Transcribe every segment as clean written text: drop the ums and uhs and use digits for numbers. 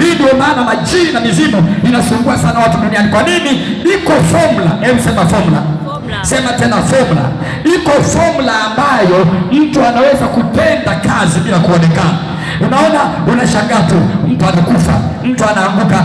Hii ndio maana majini na mizimu inasumbua sana watu duniani. Kwa nini? Iko formula. Sema formula. Sema tena formula. Iko formula ambayo mtu anaweza kutenda kazi bila kuonekana. Unaona, unashangaa tu, mtu anakufa, mtu anaanguka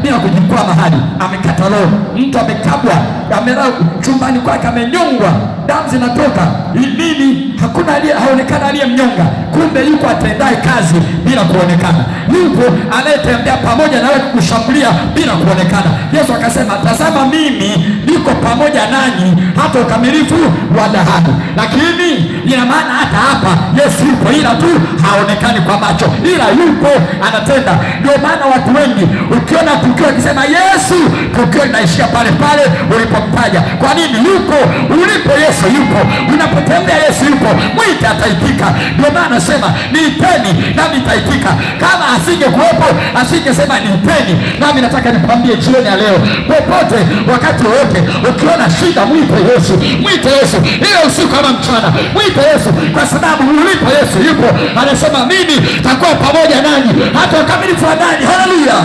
bila kujikwaa mahali, amekata roho, mtu amekabwa, amelala chumbani kwake, amenyongwa, damu zinatoka. Nini? Hakuna haonekana aliyemnyonga, kumbe yuko atendaye kazi bila kuonekana. Yupo anayetembea pamoja nawe kushambulia bila kuonekana. Yesu akasema, tazama mimi niko pamoja nanyi hata ukamilifu wa dahari. Lakini ina maana hata hapa Yesu yupo, ila tu haonekani kwa macho, ila yupo anatenda. Ndio maana watu wengi ukiona tukio akisema Yesu, tukio linaishia pale pale ulipomtaja. Kwa nini? Yupo. Ulipo Yesu yupo, unapotembea Yesu yupo, mwite ataitika. Ndio maana nasema niiteni nami nitaitika. Kama asingekuwepo asingesema niiteni. Nami nataka nikwambie jioni ya leo, popote wakati wote ukiona shida, mwite Yesu, mwite Yesu. Ile usiku kama mchana, mwite Yesu, kwa sababu ulipo Yesu yupo. Anasema mimi takuwa pamoja nanyi hata ukamilifu wa dahari. Haleluya!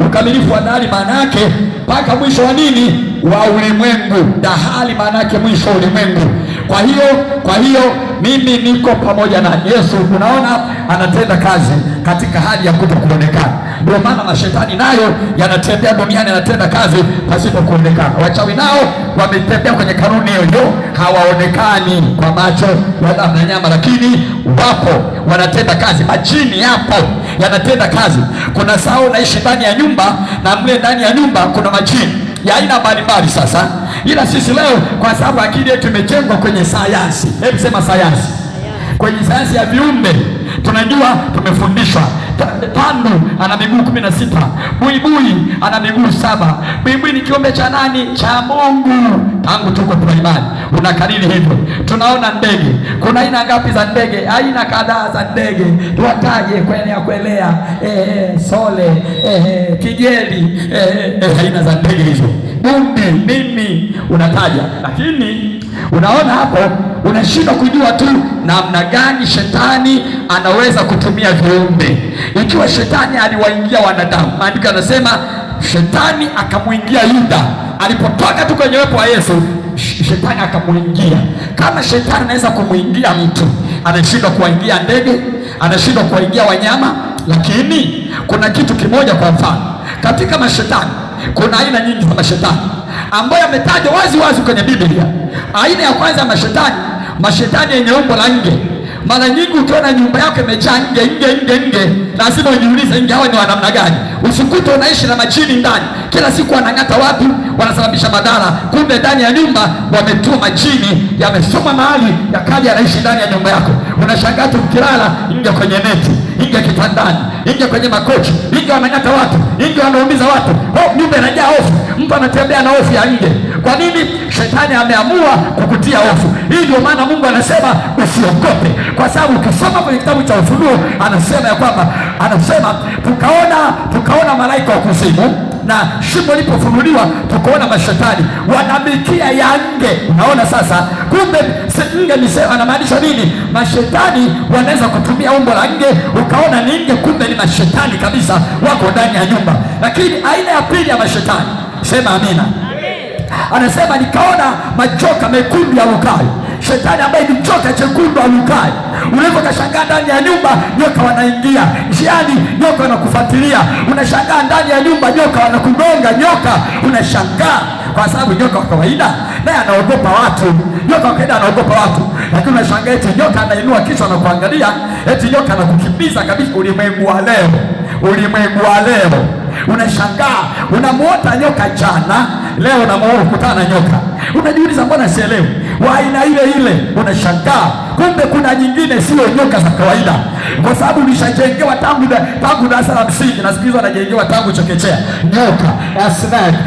Ukamilifu wa dahari maana yake mpaka mwisho wa nini? Wa ulimwengu. Dahari maana yake mwisho wa ulimwengu. Kwa hiyo mimi niko pamoja na Yesu. Unaona, anatenda kazi katika hali ya kutokuonekana. Ndio maana mashetani nayo yanatembea duniani, yanatenda kazi pasipo kuonekana. Wachawi nao wametembea kwenye kanuni hiyo, hawaonekani kwa macho ya damu na nyama, lakini wapo, wanatenda kazi. Majini yapo, yanatenda kazi. Kuna saa unaishi ndani ya nyumba, na mle ndani ya nyumba kuna majini ya aina mbalimbali. Sasa ila sisi leo, kwa sababu akili yetu imejengwa kwenye sayansi, hebu sema sayansi, kwenye sayansi ya viumbe, tunajua, tumefundishwa tandu ana miguu 16, buibui ana miguu 7. Buibui ni kiumbe cha nani? Cha Mungu. Tangu tuko primary unakariri hivyo. Tunaona ndege, kuna aina ngapi za ndege? Aina kadhaa za ndege, tuwataje? Kuelea, sole, kijeli, aina za ndege hizo, bundi, mimi unataja. Lakini unaona hapo, unashindwa kujua tu namna gani shetani anaweza kutumia viumbe. Ikiwa shetani aliwaingia wanadamu, maandiko yanasema shetani akamuingia Yuda alipotoka tu kwenye uwepo wa Yesu. Shetani akamuingia. Kama shetani anaweza kumuingia mtu, anashindwa kuwaingia ndege, anashindwa kuwaingia wanyama. Lakini kuna kitu kimoja, kwa mfano, katika mashetani kuna aina nyingi za mashetani ambayo yametajwa wazi wazi kwenye Biblia. Aina ya kwanza ya mashetani yenye umbo la nge. Mara nyingi ukiona nyumba yako imejaa nge, lazima ujiulize nge hawa ni wa namna gani? Usikute unaishi na majini ndani, kila siku wanang'ata watu, wanasababisha madhara. Kumbe ndani ya nyumba wametua majini, yamesoma mahali, yakaja yanaishi ndani ya nyumba yako. Unashangaa tu ukilala, nge kwenye neti, nge kitandani, nge kwenye makochi, nge wanang'ata watu, nge wanaumiza watu. Nyumba inajaa hofu, mtu anatembea na hofu ya nge. Kwa nini? Shetani ameamua kukutia hofu. Hii ndio maana Mungu anasema usiogope, kwa sababu ukisoma kwenye kitabu cha Ufunuo anasema ya kwamba, anasema tukaona malaika wa kuzimu, na shimo lipofunuliwa tukaona mashetani wanamikia ya nge. Unaona sasa, kumbe nge ni sema, anamaanisha nini? Mashetani wanaweza kutumia umbo la nge, ukaona ni nge, kumbe ni mashetani kabisa wako ndani ya nyumba. Lakini aina ya pili ya mashetani, sema amina. Anasema nikaona majoka mekundu yarukayo. Shetani ambaye ni joka chekundu arukayo. Unaweza kashangaa ndani ya nyumba nyoka wanaingia, njiani nyoka wanakufuatilia. Unashangaa ndani ya nyumba nyoka wanakugonga, nyoka unashangaa, kwa sababu nyoka wa kawaida naye anaogopa watu. Nyoka wa kawaida anaogopa watu, lakini unashangaa eti nyoka anainua kichwa na kuangalia, eti nyoka anakukimbiza kabisa. Ulimwengu wa leo unashangaa, unamuota nyoka jana, leo unamuona kukutana na nyoka. Unajiuliza mbona sielewi? Wa aina ile unashangaa, kumbe kuna nyingine sio nyoka za kawaida, kwa sababu ulishajengewa tangu darasa la msingi, na siku hizo anajengewa tangu chekechea. Nyoka, snake.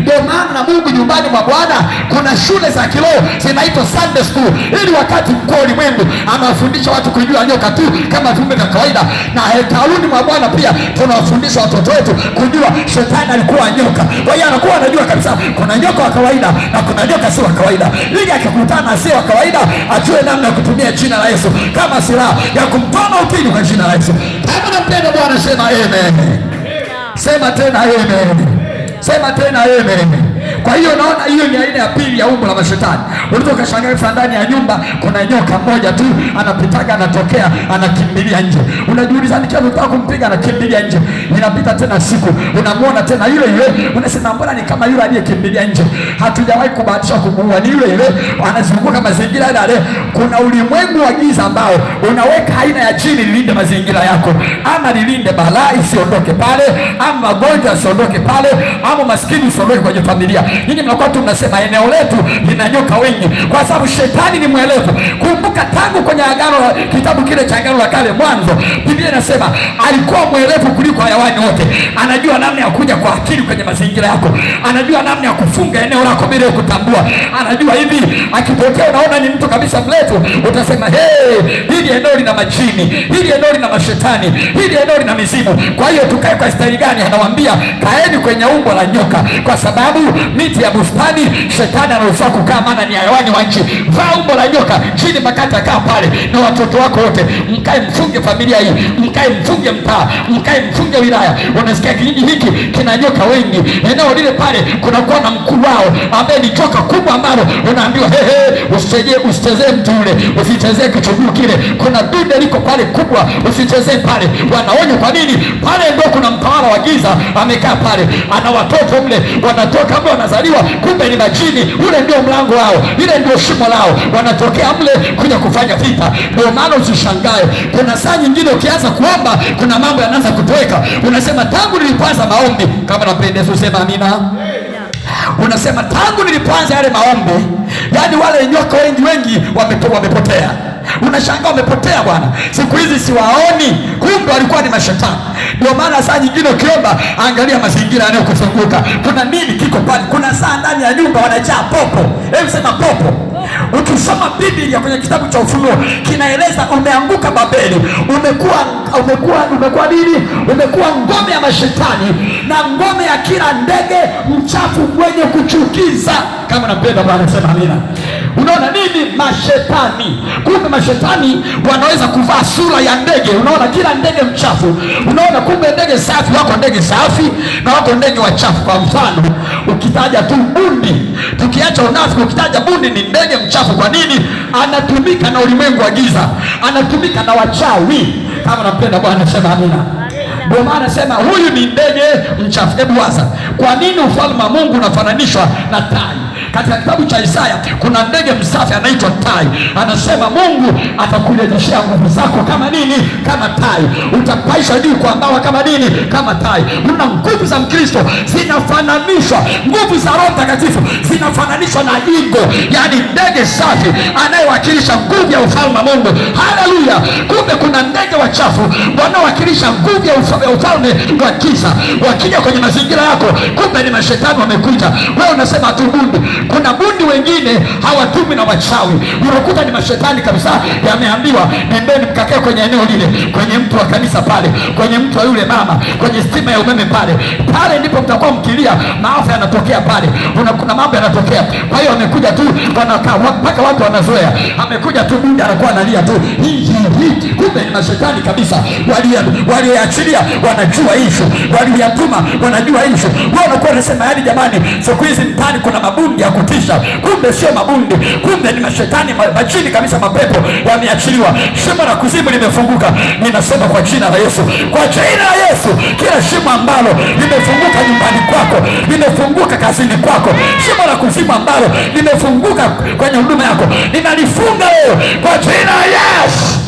Ndio maana Mungu nyumbani mwa Bwana kuna shule za kiroho zinaitwa Sunday school, ili wakati mkuu wa ulimwengu anawafundisha watu kujua nyoka tu kama viumbe vya kawaida. Na hekaluni mwa Bwana pia tunawafundisha watoto wetu kujua shetani alikuwa nyoka. Kwa hiyo anakuwa anajua kabisa kuna nyoka wa kawaida na kuna nyoka si wa kawaida, ili akikutana na si wa kawaida ajue namna ya kutumia jina la Yesu kama silaha ya kumtoa mautini kwa jina la Yesu. sema amen. Sema tena amen. Sema tena amen. Kwa hiyo naona hiyo ni aina ya pili ya umbo la mashetani. Unaweza ukashangaa ndani ya nyumba kuna nyoka mmoja tu anapitaga, anatokea, anakimbilia nje. Unajiuliza nikiwa nataka kumpiga anakimbilia nje. Inapita tena siku, unamwona tena yule yule, unasema mbona ni kama yule aliyekimbilia nje. Hatujawahi kubahatisha kumuua, ni yule yule anazunguka mazingira yale. Kuna ulimwengu wa giza ambao unaweka aina ya jini lilinde mazingira yako, ama lilinde balaa isiondoke pale, ama magonjwa yasiondoke pale, ama maskini usiondoke kwenye familia. Nyinyi mnakuwa tu mnasema eneo letu lina nyoka wengi, kwa sababu shetani ni mwelevu. Kumbuka tangu kwenye agano, kitabu kile cha agano la kale Mwanzo, Biblia inasema alikuwa mwelevu kuliko hayawani wote. Anajua namna ya kuja kwa akili kwenye mazingira yako, anajua namna ya kufunga eneo lako bila kutambua. Anajua hivi, akitokea unaona ni mtu kabisa mletu, utasema hili eneo lina majini, hili eneo lina mashetani, hili eneo lina mizimu. Kwa hiyo tukae kwa staili gani? Anawaambia kaeni kwenye umbo la nyoka, kwa sababu miti ya bustani shetani anaruhusiwa kukaa, maana ni hayawani wa nchi. Vaa umbo la nyoka, chini makati akaa pale na watoto wako wote, mkae mfunge familia hii, mkae mfunge mtaa, mkae mfunge wilaya. Unasikia kijiji hiki kina nyoka wengi, eneo lile pale kunakuwa na mkuu wao ambaye ni joka kubwa ambalo unaambiwa usichezee mtu ule, usichezee kichuguu kile, kuna dude liko pale kubwa, usichezee pale. Wanaonya kwa nini? Pale ndio kuna mtawala wa giza amekaa pale, ana watoto mle, wanatoka mle, wanazaliwa, kumbe ni majini. Ule ndio mlango wao, ile ndio shimo lao, wanatokea mle kuja kufanya vita. Ndio maana usishangae kuna saa nyingine ukianza kuomba kuna mambo yanaanza kutoweka. Unasema tangu nilipoanza maombi, kama napendeza usema amina. Unasema tangu nilipoanza yale maombi, yani wale nyoka wengi wamepotea. Unashangaa wamepotea bwana, siku hizi siwaoni, kumbe walikuwa ni mashetani. Ndio maana saa nyingine ukiomba, angalia mazingira yanayokuzunguka, kuna nini kiko pale. Kuna saa ndani ya nyumba wanajaa popo. Hebu sema popo. Ukisoma Biblia kwenye kitabu cha Ufunuo kinaeleza umeanguka Babeli, umekuwa nini? Umekuwa ngome ya mashetani na ngome ya kila ndege mchafu mwenye kuchukiza. Kama napenda Bwana sema amina. Unaona nini? Mashetani. Kumbe mashetani wanaweza kuvaa sura ya ndege. Unaona kila ndege mchafu. Unaona kumbe ndege safi wako ndege safi na wako ndege wachafu. Kwa mfano ukitaja tu bundi, tukiacha unafiki, ukitaja bundi ni ndege mchafu. Kwa nini? Anatumika na ulimwengu wa giza, anatumika na wachawi. Kama napenda Bwana sema amina. Ndio maana sema huyu ni ndege mchafu. Hebu waza, kwa nini ufalme wa Mungu unafananishwa na tai? Katika kitabu cha Isaya kuna ndege msafi anaitwa tai. Anasema Mungu atakurejeshea nguvu zako kama nini? Kama tai. Utapaisha juu kwa mbawa kama nini? Kama tai. Una nguvu za Mkristo zinafananishwa, nguvu za Roho Mtakatifu zinafananishwa na igo, yani ndege safi anayewakilisha nguvu ya ufalme wa Mungu. Haleluya! Kumbe kuna ndege wachafu wanaowakilisha nguvu ya ufalme wa giza, wakija kwenye mazingira yako, kumbe ni mashetani wamekuja. Wewe unasema tu bundi. Kuna bundi wengine hawatumi na wachawi, unakuta ni mashetani kabisa. Yameambiwa nendeni mkakae kwenye eneo lile, kwenye mtu wa kanisa pale, kwenye mtu wa yule mama, kwenye stima ya umeme pale. Pale ndipo mtakuwa mkilia, maafa yanatokea pale, kuna mambo yanatokea. Kwa hiyo wamekuja tu wanakaa mpaka watu wanazoea. Amekuja tu bundi anakuwa analia tu hii, kumbe ni mashetani kabisa. Walioachilia wanajua ishu, waliyatuma wanajua ishu. Wao wanakuwa wanasema yani jamani, siku hizi mtani kuna mabundi ya kutisha. Kumbe sio mabundi, kumbe ni mashetani majini kabisa, mapepo yameachiliwa. Shimo la kuzimu limefunguka. Ninasema kwa jina la Yesu, kwa jina la Yesu, kila shimo ambalo limefunguka nyumbani kwako, limefunguka kazini kwako, shimo la kuzimu ambalo limefunguka kwenye huduma yako, ninalifunga leo kwa jina la Yesu.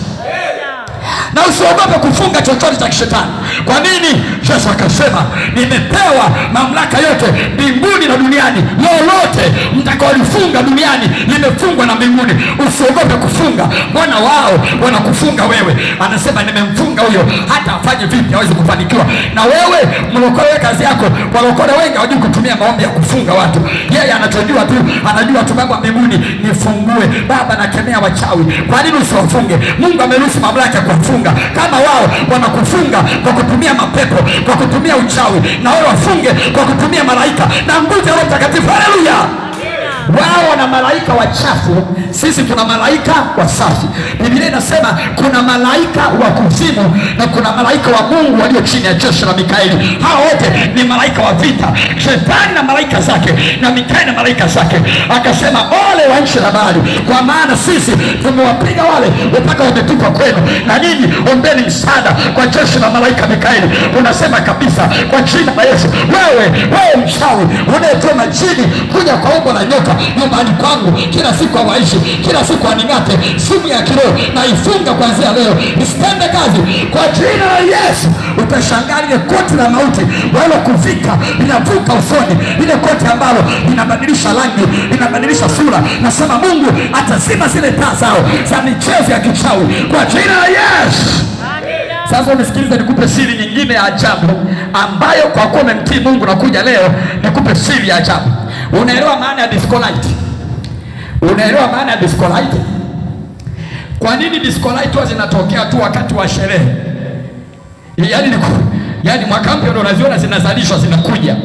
Na usiogope kufunga chochote cha kishetani. Kwa nini? Yesu akasema nimepewa mamlaka yote mbinguni na duniani. Lolote mtakaolifunga duniani limefungwa na mbinguni. Usiogope kufunga. Mbona wao wanakufunga wewe? Anasema nimemfunga huyo, hata afanye vipi hawezi kufanikiwa. Na wewe mlokole, kazi yako. Walokole wengi hawajui kutumia maombi ya kufunga watu. Yeye anachojua tu, anajua tu Baba mbinguni nifungue. Baba nakemea wachawi. Kwa nini usiwafunge? Mungu ameruhusu mamlaka ya kufunga. Kama wao wanakufunga kwa kutumia mapepo, kwa kutumia uchawi, na wao wafunge kwa kutumia malaika na nguvu ya Roho Mtakatifu. Haleluya! Wao wana malaika wachafu, sisi tuna malaika wasafi. Biblia inasema kuna malaika wa kuzimu na kuna malaika wa Mungu walio chini ya jeshi la Mikaeli. Hao wote ni malaika wa vita, Shetani na malaika zake na Mikaeli na malaika zake. Akasema ole wa nchi na bahari, kwa maana sisi tumewapiga wale mpaka wametupwa kwenu, na nyinyi ombeni msaada kwa jeshi la malaika Mikaeli. Unasema kabisa kwa jina la Yesu, wewe mchawi unayetuma jini kuja kwa umbo la nyoka nyumbani kwangu kila siku hawaishi, kila siku aning'ate, simu ya kiroho na ifunga kuanzia leo isitende kazi kwa jina la Yesu. Utashangaa ile koti la mauti wala kuvika linavuka usoni, ile koti ambalo linabadilisha rangi, linabadilisha sura. Nasema Mungu atazima zile taa zao za michezo ya kichawi kwa jina la Yesu. Sasa unisikilize, nikupe siri nyingine ya ajabu ambayo kwa kuwa umemtii Mungu nakuja leo nikupe siri ya ajabu. Unaelewa maana ya disco light? Unaelewa maana ya disco light? Kwa nini disco light huwa zinatokea tu wakati wa sherehe? Yaani mwaka mpya ndio unaziona zinazalishwa, zinakuja.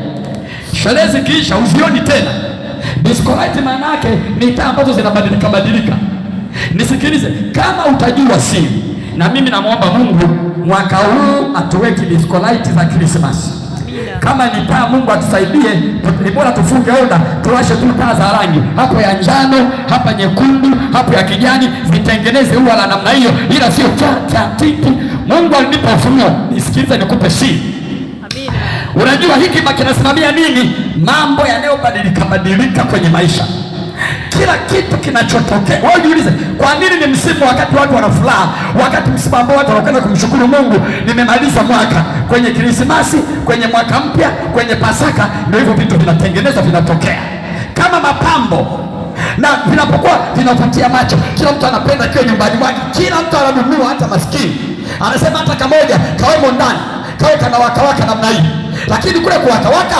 Sherehe zikiisha usioni tena. Disco light maana yake ni taa ambazo zinabadilika badilika. Nisikilize, kama utajua siri, na mimi namwomba Mungu mwaka huu atuweke disco light za Krismasi. Kama ni taa, Mungu atusaidie, ni bora tufunge oda, tuwashe tu taa za rangi, hapo ya njano, hapa nyekundu, hapo ya kijani, zitengeneze ua la namna hiyo, ila sio titi. Mungu alinipa ufunuo, nisikilize nikupe siri. Amina. Unajua hiki kinasimamia nini? Mambo yanayobadilika badilika kwenye maisha. Kila kitu kinachotokea, wewe jiulize, kwa nini ni msimu wakati watu wana furaha, wakati msimu ambao watu wanakwenda kumshukuru Mungu, nimemaliza mwaka, kwenye Krismasi, kwenye mwaka mpya, kwenye Pasaka, ndio hivyo vitu vinatengenezwa, vinatokea kama mapambo, na vinapokuwa vinavutia macho, kila mtu anapenda kiwe nyumbani mwake, kila mtu ananunua, hata maskini anasema hata kamoja kawemo ndani, kawe kana wakawaka namna hii. Lakini kule kuwakawaka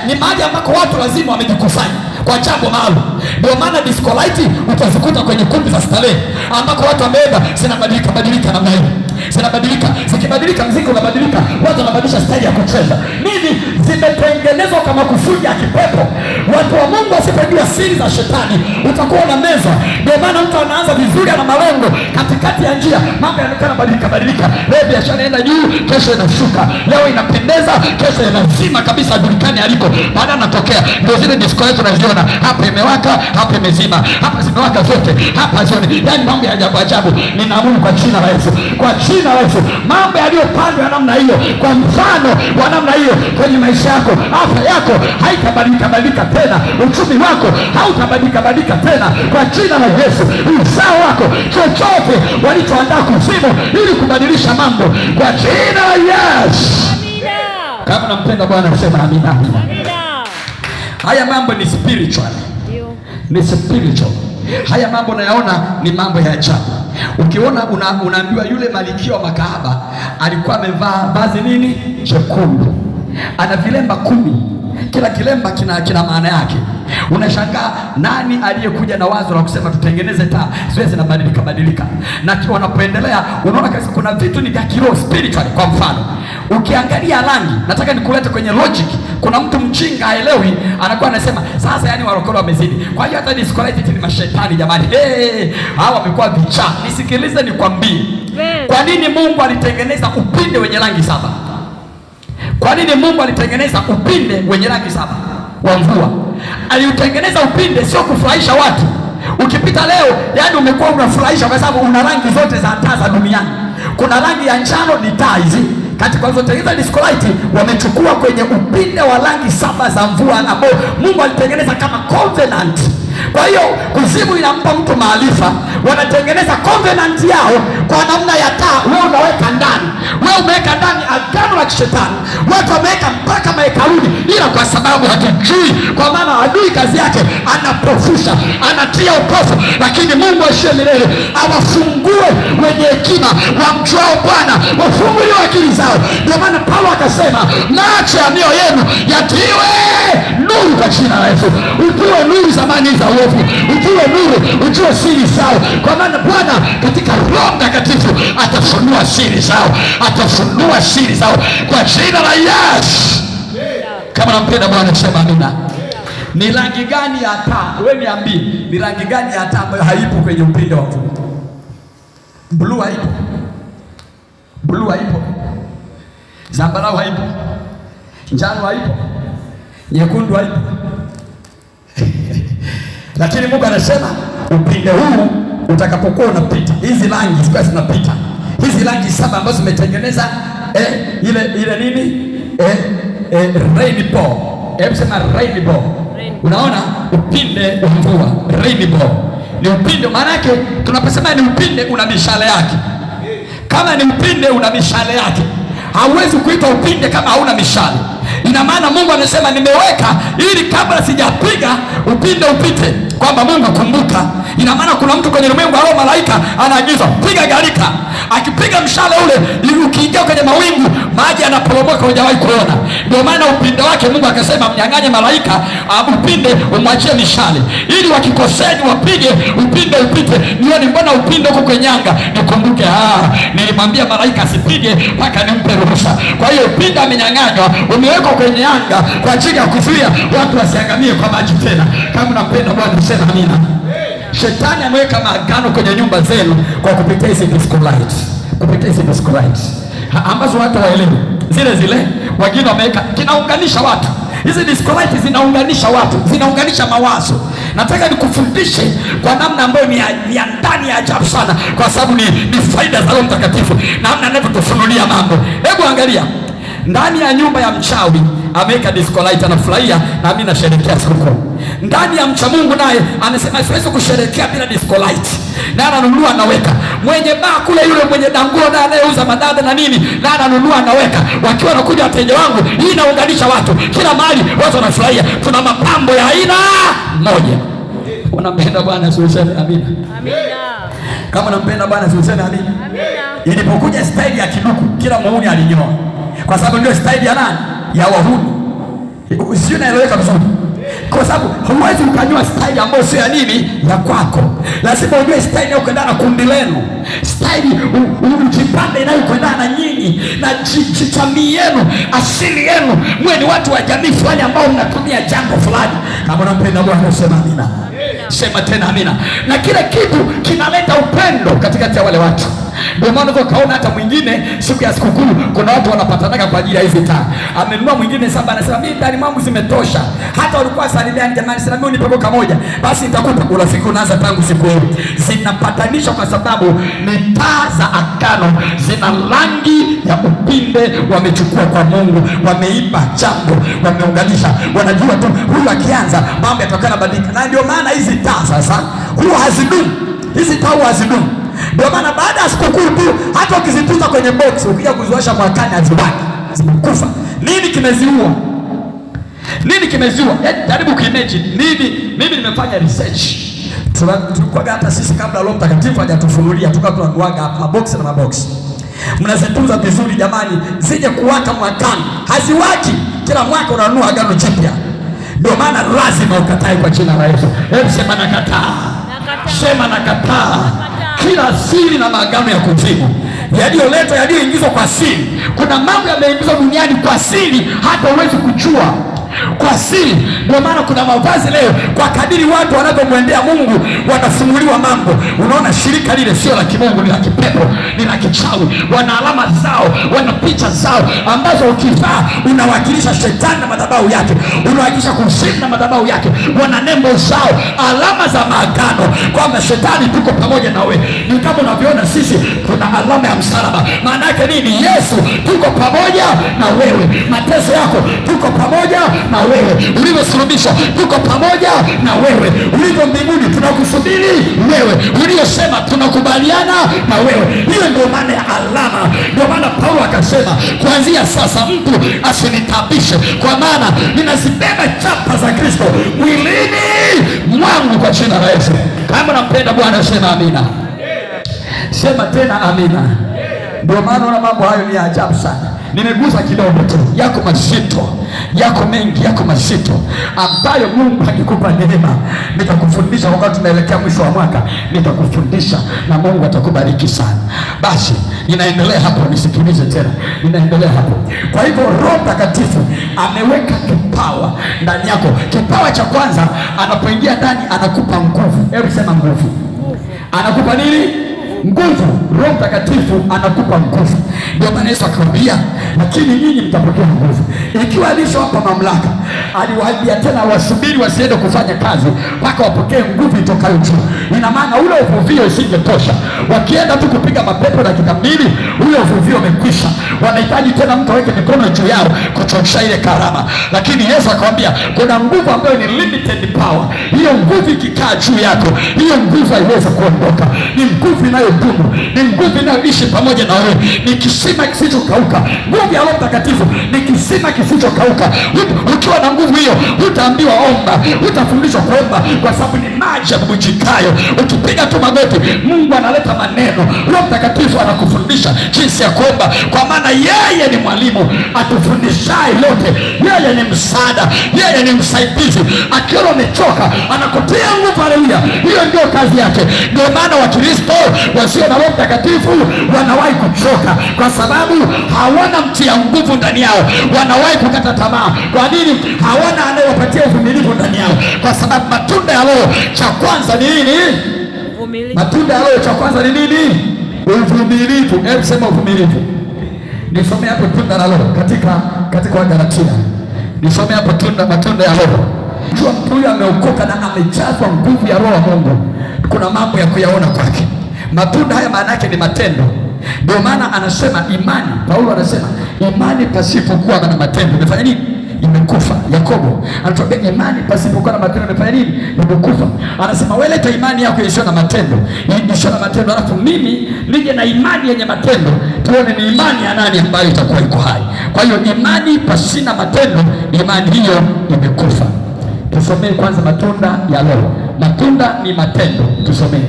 ni mahali ambako watu lazima wamejikusanya kwa jambo maalum. Ndio maana disco light utazikuta kwenye kumbi za starehe ambako watu wameenda, zinabadilika namna hiyo, zinabadilika. Zikibadilika muziki unabadilika, watu wanabadilisha staili ya kucheza. Nini? Zimetengenezwa kama kusudi ya kipepo. Watu wa Mungu wasipojua siri za shetani, utakuwa na meza. Ndio maana mtu anaanza vizuri, ana malengo, katikati ya njia mambo yanaonekana badilika. Leo biashara inaenda juu, kesho inashuka. Leo inapendeza, kesho inazima kabisa, hajulikani aliko, baada anatokea. Ndio zile disco yetu tunaziona, hapa imewaka, hapa imezima, hapa zimewaka zote, hapa zioni. Yaani mambo ya ajabu. Ninaamuru kwa jina la Yesu, kwa jina la Yesu, mambo yaliyopandwa ya namna hiyo, kwa mfano wa namna hiyo kwenye maisha yako, afya yako haitabadilika tena, uchumi wako hautabadilika tena kwa jina la Yesu. Uzao wako, chochote walichoandaa kuzimu ili kubadilisha mambo, kwa jina la Yesu. Kama nampenda Bwana usema amina. Haya mambo ni spiritual. Ni spiritual. Haya mambo nayaona ni mambo ya ajabu. Ukiona unaambiwa yule malkia wa makahaba alikuwa amevaa vazi nini? Jekundu. Ana vilemba 10. Kila kilemba kina maana yake. Unashangaa nani aliyekuja na wazo la kusema tutengeneze taa ziwe zinabadilika. Na wanapoendelea unaona kabisa kuna vitu ni vya kiroho, spiritual. Kwa mfano, ukiangalia rangi, nataka nikulete kwenye logic. Kuna mtu mchinga haelewi, anakuwa anasema sasa, yani warokole wamezidi, kwa hiyo hata disco light ni mashetani jamani. Hawa wamekuwa vichaa. Nisikilize nikwambie, kwa nini Mungu alitengeneza upinde wenye rangi 7? Kwa nini Mungu alitengeneza upinde wenye rangi 7 wa mvua? Aliutengeneza upinde sio kufurahisha watu. Ukipita leo, yani umekuwa unafurahisha kwa sababu una rangi zote za taa za duniani. Kuna rangi ya njano, ni taa hizi. Katika walizotengeneza disco light wamechukua kwenye upinde wa rangi 7 za mvua ambao Mungu alitengeneza kama covenant. Kwa hiyo kuzimu inampa mtu maarifa, wanatengeneza covenant yao kwa namna ya taa. Wewe unaweka ndani, wewe umeweka ndani agano la kishetani, watu wameweka mpaka mahekaluni, ila kwa sababu hatujui, kwa maana adui kazi yake anapofusha, anatia upofu. Lakini Mungu asiye milele awafungue wenye hekima, wamjuao Bwana, wafunguliwe akili zao. Ndio maana Paulo akasema macho ya mioyo yenu yatiwe nuru kwa jina la Yesu. Utiwe nuru zamani za uovu, utiwe nuru, ujue siri zao, kwa maana Bwana katika Roho Mtakatifu atafunua siri zao, atafunua siri zao kwa jina la Yesu. Kama nampenda Bwana sema amina. Ni rangi gani ya taa? Wewe niambie, ni rangi gani ya taa ambayo haipo kwenye upinde wa mvua? Blue haipo. Blue haipo. Zambarau haipo. Njano haipo. Nyekundu haipo. Lakini Mungu anasema upinde huu utakapokuwa unapita, hizi rangi zikuwa zinapita, hizi rangi 7 ambazo zimetengeneza ile nini rainbow. Hebu sema rainbow. Unaona upinde wa mvua, rainbow ni upinde. Maana yake tunaposema ni upinde, una mishale yake. Kama ni upinde una mishale yake, hauwezi kuita upinde kama hauna mishale. Ina maana Mungu anasema nimeweka ili kabla sijapiga upinde upite, kwamba Mungu kumbuka. Ina maana kuna mtu kwenye ulimwengu au malaika anaagiza piga gharika, akipiga mshale ule ili ukiingia kwenye mawingu maji yanaporomoka, hujawahi kuona. Ndio maana upinde wake Mungu akasema mnyang'anye malaika upinde, umwachie mishale ili wakikosea wapige upinde upite. Nione mbona upinde uko kwenye anga, nikumbuke nilimwambia malaika asipige mpaka nimpe ruhusa. Kwa hiyo upinde amenyang'anywa, umewekwa kwenye anga kwa ajili ya kuzuia watu wasiangamie kwa maji tena. Kama unampenda Bwana sema amina. Shetani ameweka maagano kwenye nyumba zenu kwa kupitia hizi disco lights, kupitia hizi disco lights ambazo watu waelewi. Zile wengine wameweka, kinaunganisha watu. Hizi disco lights zinaunganisha watu, zinaunganisha mawazo. Nataka nikufundishe kwa namna ambayo ni ya ndani ya ajabu sana, kwa sababu ni faida za Roho Mtakatifu, namna anavyotufunulia mambo. Hebu angalia ndani ya nyumba ya mchawi ameweka disco light, anafurahia na mimi nasherehekea sikukuu. Ndani ya mcha Mungu naye anasema siwezi kusherehekea bila disco light, na ananunua anaweka. Mwenye baa kule, yule mwenye danguo na anayeuza madada na nini, na ananunua anaweka. Wakiwa wanakuja wateja wangu, hii inaunganisha watu kila mahali, watu wanafurahia. Tuna mapambo ya aina moja. Unampenda Bwana useme amina. Amina. Kama unampenda Bwana useme amina. Amina. Ilipokuja staili ya kiduku, kila muhuni alinyoa, kwa sababu ndio staili ya nani? Ya wahuni. Sio, naeleweka vizuri? Kwa sababu huwezi ukanywa staili ambayo sio ya nini, ya kwako. Lazima ujue staili inayokwendana na kundi lenu, staili ujipande inayokwendana na nyinyi na jamii yenu, asili yenu. Mwe ni watu wa jamii fulani ambao mnatumia jambo fulani. Kama unampenda Bwana sema amina. Sema tena amina. Na kila kitu kinaleta upendo katikati ya wale watu. Ndio maana ukaona hata mwingine siku ya sikukuu kuna watu wanapatanaga kwa ajili ya hizi taa. Amenunua mwingine saba, anasema mimi ndani mwangu zimetosha. Hata walikuwa salimiani, jamani sasa mimi nipe boka moja, basi nitakupa. Urafiki unaanza tangu siku hiyo. Zinapatanisha kwa sababu ni taa za agano, zina rangi ya upinde, wamechukua kwa Mungu, wameipa jambo, wameunganisha. Wanajua tu huyu akianza mambo yatakana badilika. Na ndio maana hizi taa sasa huwa hazidumu. Hizi taa huwa hazidumu. Ndio maana baada ya sikukuu tu, hata ukizitunza kwenye box, ukija kuziwasha mwakani hazibaki, zimekufa. Nini kimeziua? Nini kimeziua? Jaribu kuimagine nini. Mimi nimefanya research. Tulikuwa hata sisi kabla Roho Mtakatifu hajatufunulia, tukawa tunanuaga hapa mabox na mabox. Mnazitunza vizuri jamani, zije kuwaka mwakani. Haziwaki. Kila mwaka unanunua agano jipya. Ndio maana lazima ukatae kwa jina la Yesu. Hebu sema nakataa. Sema nakataa kila siri na maagano ya kuzimu yaliyoletwa, yaliyoingizwa kwa siri. Kuna mambo yameingizwa duniani kwa siri, hata huwezi kujua, kwa siri. Ndio maana kuna mavazi leo, kwa kadiri watu wanavyomwendea Mungu wanafunuliwa mambo. Unaona shirika lile sio la kimungu, ni la kipepo, ni la kichawi. Wana alama zao, wana picha zao ambazo ukivaa unawakilisha shetani na madhabahu yake, unawakilisha kuzimu na madhabahu yake. Wana nembo zao, alama za maagano, kwamba shetani tuko pamoja na wewe. Ni kama unavyoona sisi kuna alama ya msalaba. Maana yake nini? Yesu tuko pamoja na wewe. Mateso yako tuko pamoja na wewe. Ulivyosulubishwa tuko pamoja na wewe. Ulivyo mbinguni tunakusubiri wewe. Uliyosema tunakubaliana na wewe. Hiyo ndio maana ya alama. Ndio maana Paulo akasema kuanzia sasa mtu asinitabishe, kwa maana ninazibeba chapa za Kristo mwilini mwangu kwa jina la Yesu. Kama nampenda Bwana sema amina. Sema tena amina. Ndio maana na mambo hayo ni ajabu sana. Nimegusa kidogo tu, yako mazito, yako mengi, yako mazito ambayo Mungu akikupa neema, nitakufundisha wakati tunaelekea mwisho wa mwaka, nitakufundisha na Mungu atakubariki sana. Basi ninaendelea hapo, nisikilize tena, ninaendelea hapo. Kwa hivyo Roho Mtakatifu ameweka kipawa ndani yako. Kipawa cha kwanza, anapoingia ndani anakupa nguvu. Hebu sema nguvu. Anakupa nini? Nguvu. Roho Mtakatifu anakupa nguvu. Ndio maana Yesu akamwambia, lakini nyinyi mtapokea nguvu. Ikiwa alishawapa mamlaka, aliwaambia tena wasubiri, wasiende kufanya kazi mpaka wapokee nguvu itokayo juu. Ina maana ule uvuvio usingetosha. Wakienda tu kupiga mapepo dakika 2, ule uvuvio umekwisha. Wanahitaji tena mtu aweke mikono juu yao kuchochea ile karama. Lakini Yesu akamwambia kuna nguvu ambayo ni limited power. Hiyo nguvu ikikaa juu yako, hiyo nguvu haiwezi kuondoka. Ni nguvu inayodumu, ni nguvu inayoishi pamoja na wewe, ni kisima kisichokauka. Nguvu ya Roho Mtakatifu ni kisima kisichokauka. Ukiwa na nguvu hiyo, utaambiwa omba, utafundishwa kuomba, kwa sababu ni maji yabubujikayo. Ukipiga tu magoti, Mungu analeta maneno. Roho Mtakatifu anakufundisha jinsi ya kuomba, kwa maana yeye ni mwalimu atufundishaye lote. Yeye ni msaada, yeye ni msaidizi. Akiona umechoka, anakutia nguvu. Haleluya! Hiyo ndio kazi yake. Ndio maana Wakristo wasio na Roho Mtakatifu wanawahi kuchoka, kwa sababu hawana mtia nguvu ndani yao. Wanawahi kukata tamaa. Kwa nini? Hawana anayewapatia uvumilivu ndani yao, kwa sababu matunda ya Roho cha kwanza ni nini? Matunda ya Roho cha kwanza ni nini? Uvumilivu. Hebu sema uvumilivu. Nisome hapo tunda la Roho katika Wagalatia. Nisome hapo matunda ya Roho. Jua mtu huyu ameokoka na amejazwa nguvu ya Roho wa Mungu, kuna mambo ya kuyaona kwake. Matunda haya maana yake ni matendo. Ndio maana anasema imani, Paulo anasema imani pasipokuwa na matendo imefanya nini? Imekufa. Yakobo anatuambia imani pasipokuwa na matendo imefanya nini? Imekufa. Anasema wewe leta imani yako isiyo na matendo, isiyo na matendo, alafu mimi nije na imani yenye matendo, tuone ni imani ya nani ambayo itakuwa iko hai. Kwa hiyo imani pasina matendo, imani hiyo imekufa. Tusomee kwanza matunda ya Roho. Matunda ni matendo. Tusomee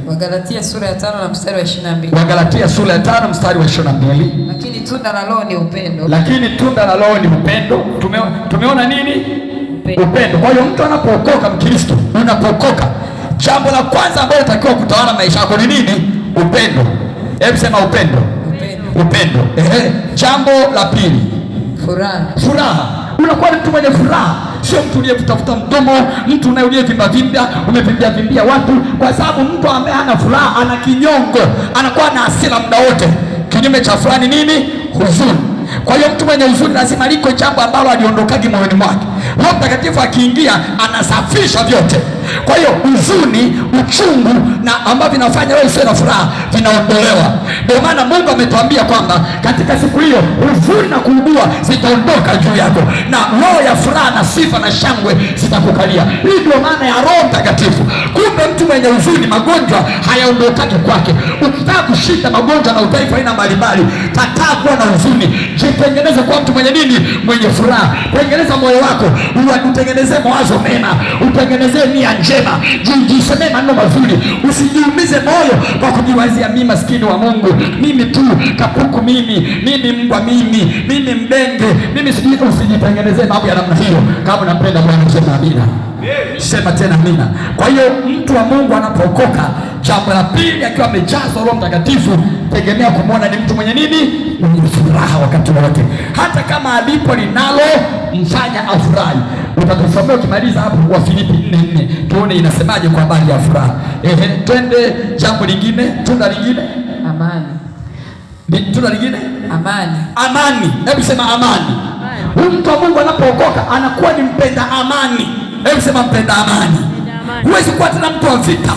Wagalatia sura ya 5 na mstari wa 22. Wagalatia sura ya 5 mstari wa 22. Lakini tunda la Roho ni upendo. Lakini tunda la Roho ni upendo. Tumeona nini? Upendo. Kwa hiyo mtu anapookoka, Mkristo unapookoka, jambo la kwanza ambalo unatakiwa kutawala maisha yako ni nini? Upendo. Hebu sema upendo. Upendo. Jambo la pili, furaha. Unakuwa mtu mwenye furaha, sio mtu uliyetafuta mdomo, mtu umevimbia watu, kwa sababu mtu ambaye hana furaha ana kinyongo, anakuwa na hasira muda wote. Kinyume cha furaha ni nini? Huzuni. Kwa hiyo mtu mwenye huzuni lazima liko jambo ambalo aliondokagi moyoni mwake. Roho Mtakatifu akiingia anasafisha vyote. Kwa hiyo huzuni, uchungu na ambavyo vinafanya wewe usiwe na furaha vinaondolewa. Ndio maana Mungu ametuambia kwamba katika siku hiyo huzuni na kuugua zitaondoka juu yako, na roho ya furaha na sifa na shangwe zitakukalia. Hii ndio maana ya Roho Mtakatifu. Kumbe mtu mwenye huzuni, magonjwa hayaondokaki kwake. Ukitaka kushinda magonjwa na udhaifu aina mbalimbali, kataa kuwa na huzuni. Jitengeneze kwa mtu mwenye nini? Mwenye furaha. Tengeneza moyo wako, utengenezee mawazo mema, utengenezee nia njema, jisemee maneno mazuri. Usijiumize moyo kwa kujiwazia mimi maskini wa Mungu, mimi tu kapuku, mimi mbwa, mimi mbenge, mimi sijui. Usijitengenezee mambo ya namna hiyo. Kama unampenda Bwana sema amina. Sema tena amina. Kwa hiyo mtu wa Mungu anapookoka, jambo la pili, akiwa amejazwa Roho Mtakatifu, tegemea kumwona ni mtu mwenye nini? Mwenye furaha wakati wote, hata kama alipo linalo mfanya afurahi. Utatusomea ukimaliza hapo wa Filipi 4:4 tuone inasemaje kwa habari ya furaha. Twende jambo lingine, tunda lingine, amani. Tunda lingine, amani. Hebu sema amani. Huyu mtu wa Mungu anapookoka anakuwa ni mpenda amani. Hebu sema mpenda amani. Huwezi kuwa tena mtu wa vita.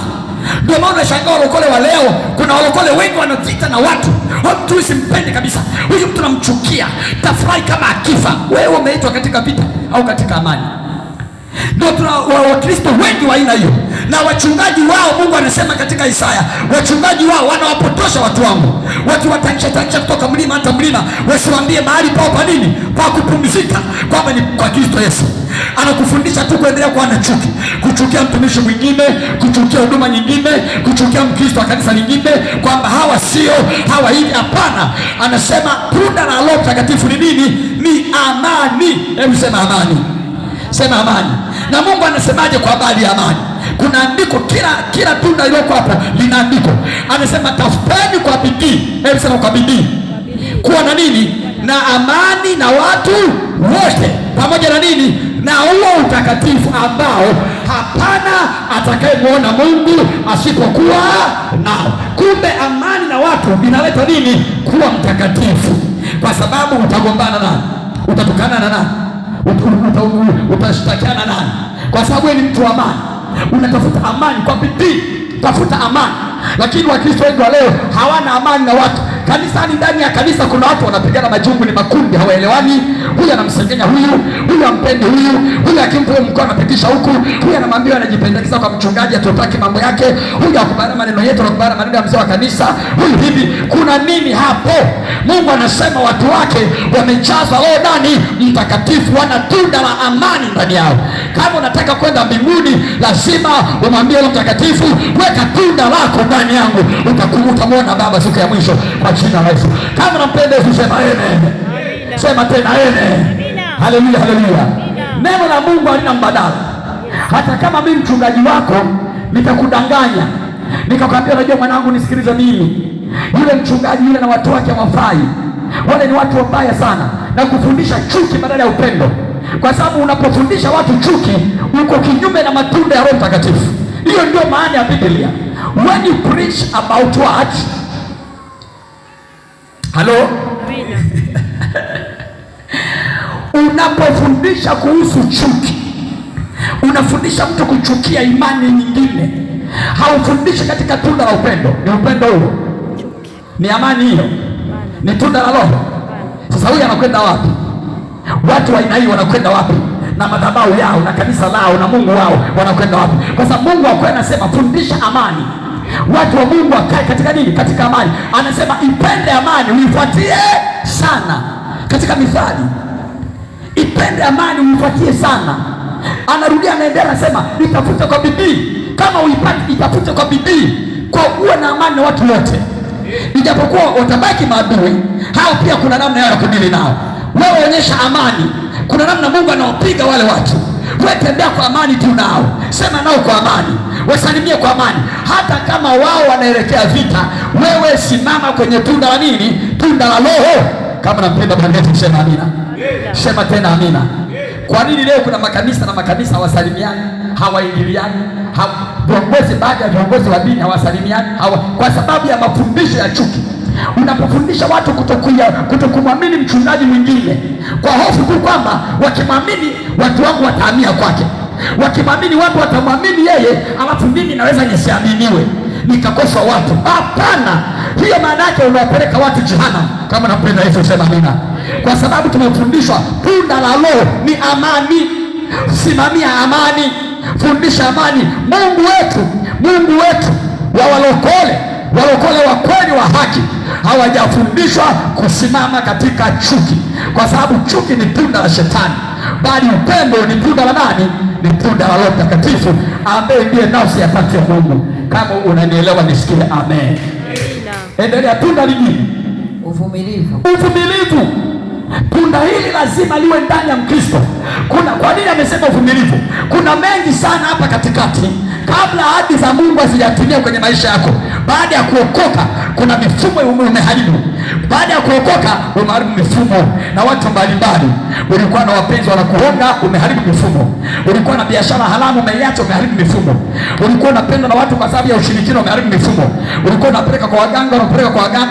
Ndio maana unashangaa walokole wa leo, kuna walokole wengi wanavita na watu. Huyu mtu usimpende kabisa, huyu mtu namchukia, tafurahi kama akifa. Wewe umeitwa katika vita au katika amani? Ndio tuna Wakristo wengi wa aina hiyo, na wachungaji wao, Mungu anasema katika Isaya, wachungaji wao wanawapotosha watu wangu, wakiwatangisha kutoka mlima hata mlima, wasiwaambie mahali pao pa nini, pa kupumzika, kwamba ni kwa Kristo Yesu. Anakufundisha tu kuendelea kuwa na chuki, kuchukia mtumishi mwingine, kuchukia huduma nyingine, kuchukia Mkristo wa kanisa lingine, kwamba hawa sio, hawa hivi. Hapana, anasema tunda la Roho Mtakatifu ni nini? Ni amani. Hebu sema amani, sema amani. Na Mungu anasemaje kwa habari ya amani? Kuna andiko, kila tunda lililoko hapo lina andiko. Anasema tafuteni kwa bidii. Hebu sema kwa bidii. Kuwa na nini? Na amani na watu wote, pamoja na nini? Na huo utakatifu ambao hapana atakayemwona Mungu asipokuwa nao. Kumbe amani na watu inaleta nini? Kuwa mtakatifu. Kwa sababu utagombana nani? Utatukana na nani? Utashtakiana na nani? Kwa sababu wewe ni mtu wa amani. Unatafuta amani kwa bidii, tafuta amani. Lakini Wakristo wengi wa leo hawana amani na watu. Kanisani, ndani ya kanisa kuna watu wanapigana majungu, ni makundi, hawaelewani. Huyu anamsengenya huyu ampendi huyu akimpa mkono anapitisha huku, huyu anamwambia anajipendekeza kwa mchungaji atotaki mambo yake, huyu akubali maneno yetu, akubali maneno ya mzee wa kanisa, huyu hivi. Kuna nini hapo? Mungu anasema watu wake wamejazwa Roho ndani Mtakatifu, wana tunda la amani ndani yao. Kama unataka kwenda mbinguni, lazima umwambie Roho Mtakatifu, weka tunda lako ndani yangu, utamwona Baba siku ya mwisho kwa jina la Yesu. Kama unampenda Yesu sema amen. Sema tena amen. Haleluya, haleluya. Neno la Mungu halina mbadala. Hata kama mimi mchungaji wako nitakudanganya, nikakwambia unajua mwanangu nisikilize mimi, yule mchungaji yule na watu wake hawafai, wale ni watu wabaya sana, na kufundisha chuki badala ya upendo. Kwa sababu unapofundisha watu chuki, uko kinyume na matunda ya Roho Mtakatifu. Hiyo ndio maana ya Biblia. When you preach about what? Halo? Unapofundisha kuhusu chuki, unafundisha mtu kuchukia imani nyingine, haufundishi katika tunda la upendo. Ni upendo huo? Ni amani hiyo? Ni tunda la Roho? Sasa huyu anakwenda wapi? Watu wa aina hii wanakwenda wapi? Na madhabahu yao na kanisa lao na Mungu wao wanakwenda wapi? Kwa sababu Mungu akwenda anasema fundisha amani. Watu wa Mungu wakae katika nini? Katika amani. Anasema ipende amani, uifuatie sana. Katika Mithali, ipende amani, uifuatie sana. Anarudia, anaendelea, anasema itafute kwa bidii. Kama uipate, itafute kwa bidii, kwa uwe na amani na watu wote. Ijapokuwa watabaki maadui, hao pia kuna namna yao ya kudili nao. Wewe onyesha amani, kuna namna Mungu anawapiga wale watu. Wewe tembea kwa amani tu nao, sema nao kwa amani, wasalimie kwa amani. Hata kama wao wanaelekea vita, wewe simama kwenye tunda la nini? Tunda la Roho. Kama nampenda Bwana wetu sema amina. Sema tena amina. Kwa nini leo kuna makanisa na makanisa hawasalimiani, hawaingiliani? Viongozi, baadhi ya viongozi wa dini hawasalimiani, kwa sababu ya mafundisho ya chuki. Unapofundisha watu kutokumwamini mchungaji mwingine kwa hofu tu kwamba wakimwamini watu wangu watahamia kwake, wakimwamini watu watamwamini yeye, alafu mimi naweza nisiaminiwe nikakosa watu. Hapana, hiyo maana yake unawapeleka watu jehanamu. Kama napenda Yesu sema amina. Kwa sababu tumefundishwa tunda la Roho ni amani. Simamia amani, fundisha amani. Mungu wetu wa walokole wa kweli wa haki hawajafundishwa kusimama katika chuki, kwa sababu chuki ni tunda la Shetani, bali upendo ni tunda la nani? Ni tunda la Roho Mtakatifu ambaye ndiye nafsi ya tatu ya Mungu. Kama unanielewa nisikie amen. Endelea. Tunda lingine, uvumilivu. Uvumilivu. Tunda hili lazima liwe ndani ya Mkristo. Kwa nini amesema uvumilivu? Kuna mengi sana hapa katikati, kabla ahadi za Mungu hazijatimia kwenye maisha yako. Baada ya kuokoka, kuna mifumo umeharibu. Baada ya kuokoka, umeharibu mifumo na watu mbalimbali. Ulikuwa na wapenzi wanakuhonga, umeharibu mifumo. Ulikuwa na biashara haramu, umeiacha, umeharibu mifumo. Ulikuwa unapendwa na watu kwa sababu ya ushirikina, umeharibu mifumo. Ulikuwa unapeleka kwa waganga,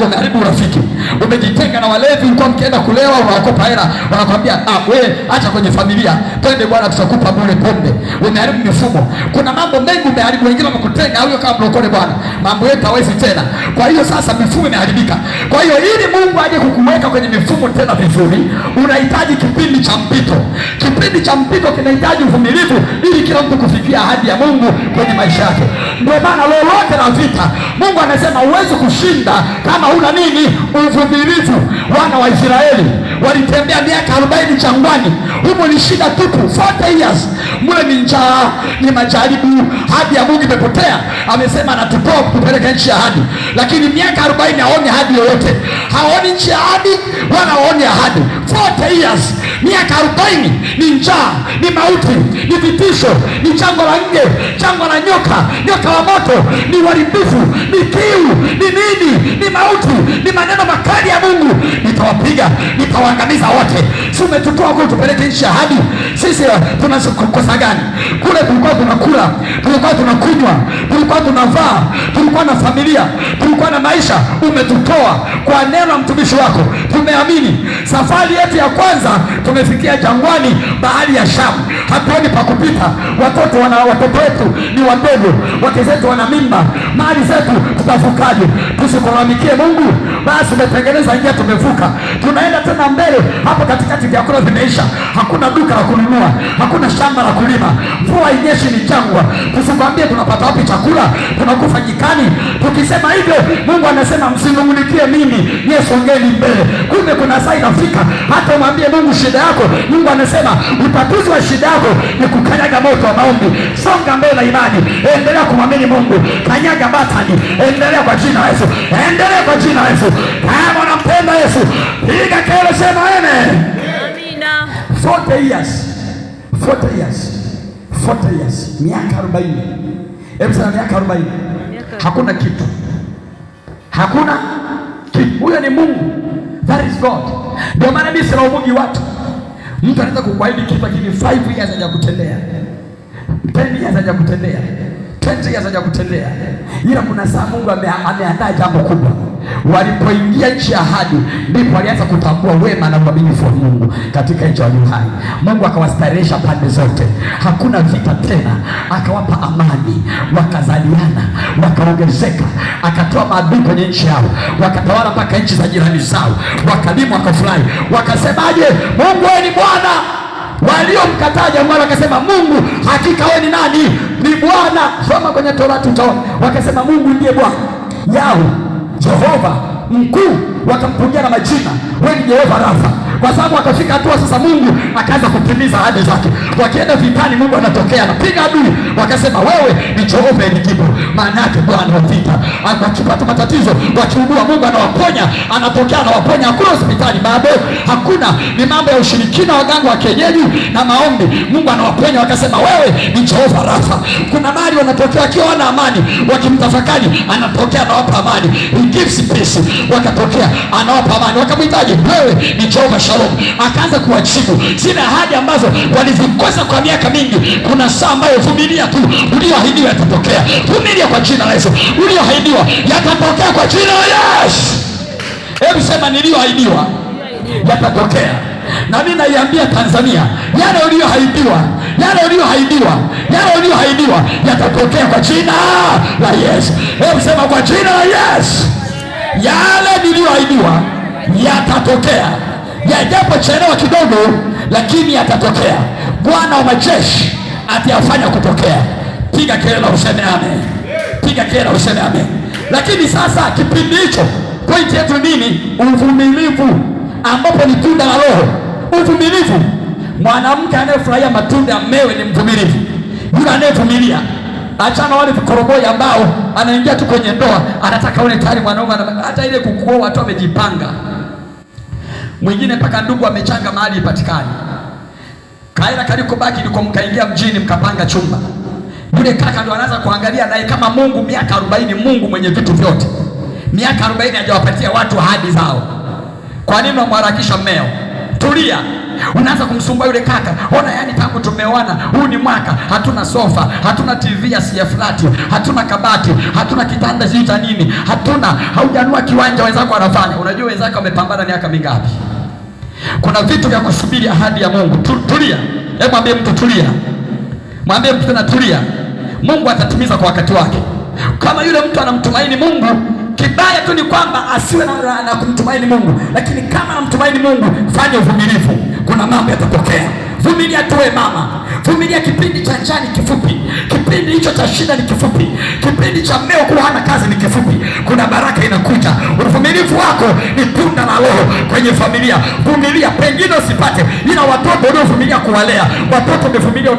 umeharibu urafiki. Umejitenga na walevi, ulikuwa mkienda kulewa unawakopa hela, wanakuambia wewe acha kwenye familia, twende bwana tutakupa bure pombe. Umeharibu mifumo. Kuna mambo mengi umeharibu. Wengine wamekutenga au kama mlokole, bwana mambo yetu hawezi tena. Kwa hiyo sasa mifumo imeharibika. Kwa hiyo ili Mungu aje kukuweka kwenye mifumo tena vizuri, unahitaji kipindi cha mpito. Kipindi cha mpito kinahitaji uvumilivu ili kila mtu kufikia ahadi ya Mungu kwenye maisha yake. Ndio maana lolote la vita Mungu anasema huwezi kushinda kama huna nini? Uvumilivu. Wana wa Israeli walitembea miaka 40 jangwani, humo ni shida tupu. 40 years mule ni njaa, ni majaribu, ahadi ya Mungu imepotea. Amesema anatutoa kutupeleka nchi ya ahadi, lakini miaka 40 haoni ahadi yoyote, haoni nchi ya ahadi wala haoni ahadi. 40 years, miaka 40 ni njaa, ni mauti, ni vitisho, ni jangwa la nge, jangwa la nyoka wa moto, ni uharibifu, ni kiu, ni nini, ni mauti, ni maneno makali ya Mungu. Nitawapiga, nitawaangamiza wote. Si umetutoa kule tupeleke nchi ya ahadi? Sisi tunakosa gani? Kule tulikuwa tunakula, tulikuwa tunakunywa, tulikuwa tunavaa, tulikuwa na familia, tulikuwa na maisha. Umetutoa kwa neno la mtumishi wako, tumeamini. Safari yetu ya kwanza tumefikia jangwani, bahari ya Shamu, hatuoni pa kupita. Watoto wetu ni wadogo, wake zetu wana mimba, mali zetu tutavukaje? Tusikolamikie Mungu. Basi umetengeneza njia, tumevuka, tunaenda tena mbele. Hapo katikati vyakula vimeisha, hakuna duka la kununua, hakuna shamba la kulima, mvua inyeshi, ni jangwa. Tusikwambie tunapata wapi chakula, tunakufa jikani. Tukisema hivyo, Mungu anasema msinungunikie mimi, Yesu ongeni mbele. Kumbe kuna saa inafika hata umwambie Mungu shida yako. Mungu anasema utatuzi wa shida yako ni kukanyaga moto wa maombi. Songa mbele na imani, endelea kumwamini Mungu, kanyaga batani, endelea kwa jina la Yesu, endelea kwa jina la Yesu. Kama unampenda Yesu, piga kelele, sema amen. Amina. 40 years, miaka 40. Hebu sema miaka 40. Hakuna kitu, hakuna kitu. Huyo ni Mungu, that is God. Ndio maana mimi silaumu watu. Mtu anaweza kukuahidi kitu lakini 5 years hajakutendea, 10 years hajakutendea, 20 years hajakutendea. Ila kuna saa Mungu ameandaa jambo kubwa. Walipoingia nchi ya ahadi, ndipo walianza kutambua wema na uaminifu wa Mungu katika nchi ya hai. Mungu akawastarehesha pande zote, hakuna vita tena, akawapa amani, wakazaliana, wakaongezeka, akatoa maadui kwenye nchi yao, wakatawala mpaka nchi za jirani zao, wakalimu, wakafurahi, wakasemaje? Mungu wewe ni Bwana. Waliomkataa jangwani wakasema, Mungu hakika wewe ni nani? Ni Bwana. Soma kwenye Torati utaona, wakasema Mungu ndiye Bwana yao, Jehova mkuu. Wakampungia na majina, wewe ni Jehova Rafa, kwa sababu akafika hatua sasa Mungu akaanza kutimiza ahadi zake. Wakienda vitani, Mungu anatokea, anapiga adui. Wakasema wewe ni Jehova Eligibo, maana yake Bwana wa vita. Wakipata matatizo, wakiugua, Mungu anawaponya, anatokea, anawaponya. Hakuna hospitali bado, hakuna, ni mambo ya ushirikina, waganga wa kienyeji na maombi. Mungu anawaponya. Wakasema wewe ni Jehova Rafa. Kuna mali wanatokea wakiwa wana amani, wakimtafakari, anatokea, anawapa amani. He gives peace. Wakatokea, anawapa amani. Wakamhitaji, wewe ni Jehova Shalom. Akaanza kuwajibu zile ahadi ambazo walizikosa kwa miaka mingi. Kuna saa ambayo vumilia tu, ulioahidiwa yatatokea. Vumilia kwa jina la Yesu, ulioahidiwa yatatokea kwa jina la Yesu. Hebu sema nilioahidiwa yatatokea. Na mimi naiambia Tanzania, yale ulioahidiwa, yale ulioahidiwa yatatokea kwa jina la Yesu. Hebu sema kwa jina la Yesu, yale nilioahidiwa yatatokea. Yajapo chelewa kidogo, lakini yatatokea. Bwana wa majeshi atayafanya kutokea. Piga kelele useme amen. Piga kelele useme amen. Lakini sasa kipindi hicho, pointi yetu nini? Uvumilivu, ambapo ni tunda la Roho. Uvumilivu. Mwanamke anayefurahia matunda ya mmewe ni mvumilivu. Yule anayevumilia. Achana wale vikoroboi ambao anaingia tu kwenye ndoa, anataka ule tayari mwanaume, hata ile kukuoa watu wamejipanga. Mwingine mpaka ndugu amechanga mahali ipatikane. Kaila kaliko baki liko, mkaingia mjini mkapanga chumba. Yule kaka ndo anaanza kuangalia naye kama Mungu miaka 40, Mungu mwenye vitu vyote. Miaka 40 hajawapatia watu ahadi zao. Kwa nini unamharakisha mmeo? Tulia. Unaanza kumsumbua yule kaka. Ona, yani tangu tumeoana, huu ni mwaka, hatuna sofa, hatuna TV ya flat, hatuna kabati, hatuna kitanda cha nini, hatuna, haujanua kiwanja wenzako wanafanya. Unajua wenzako wamepambana miaka mingapi? Kuna vitu vya kusubiri ahadi ya Mungu. Tulia. Hebu mwambie mtu tulia. Mwambie mtu tena tulia. Mungu atatimiza kwa wakati wake. Kama yule mtu anamtumaini Mungu, kibaya tu ni kwamba asiwe na kumtumaini Mungu. Lakini kama anamtumaini Mungu, fanya uvumilivu. Kuna mambo yatatokea. Vumilia tuwe mama, vumilia. Kipindi cha njaa ni kifupi, kipindi hicho cha shida ni kifupi, kipindi cha mmeo kuwa hana kazi ni kifupi. Kuna baraka inakuja. Uvumilivu wako ni tunda la Roho kwenye familia. Vumilia, pengine usipate, ila watoto uliovumilia kuwalea, watoto umevumilia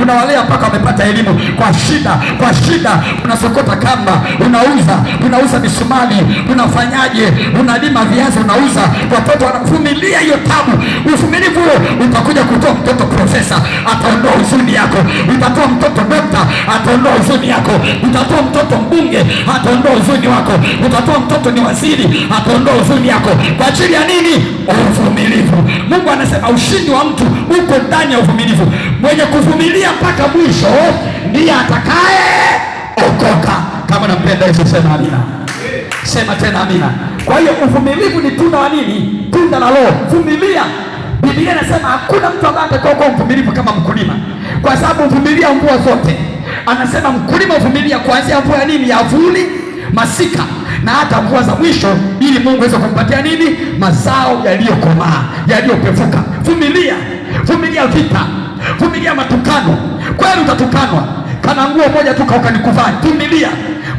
unawalea mpaka wamepata elimu. Kwa shida unasokota kamba, unauza misumari, unafanyaje, unalima viazi, unauza. Watoto wanavumilia hiyo tabu. Uvumilivu huo utakuja kutoa mtoto profesa, ataondoa huzuni yako. Utatoa mtoto dokta, ataondoa huzuni yako. Utatoa mtoto mbunge, ataondoa huzuni wako. Utatoa mtoto ni waziri, ataondoa huzuni yako. Kwa ajili ya nini? Uvumilivu. Mungu anasema ushindi wa mtu uko ndani ya uvumilivu. Mwenye kuvumilia mpaka mwisho ndiye atakaye okoka. Kama nampenda Yesu sema amina. Sema tena amina. Kwa hiyo uvumilivu ni tunda la nini? Tunda la Roho. Vumilia. Biblia inasema hakuna mtu ambaye atakuwa mvumilivu kama mkulima, kwa sababu uvumilia mvua zote. Anasema mkulima uvumilia kuanzia mvua ya nini? Ya vuli, masika na hata mvua za mwisho, ili Mungu aweze kumpatia nini? Mazao yaliyokomaa, yaliyopevuka. Vumilia vita, vumilia matukano. Kweli utatukanwa, kana nguo moja tu ukanikuvaa. Vumilia.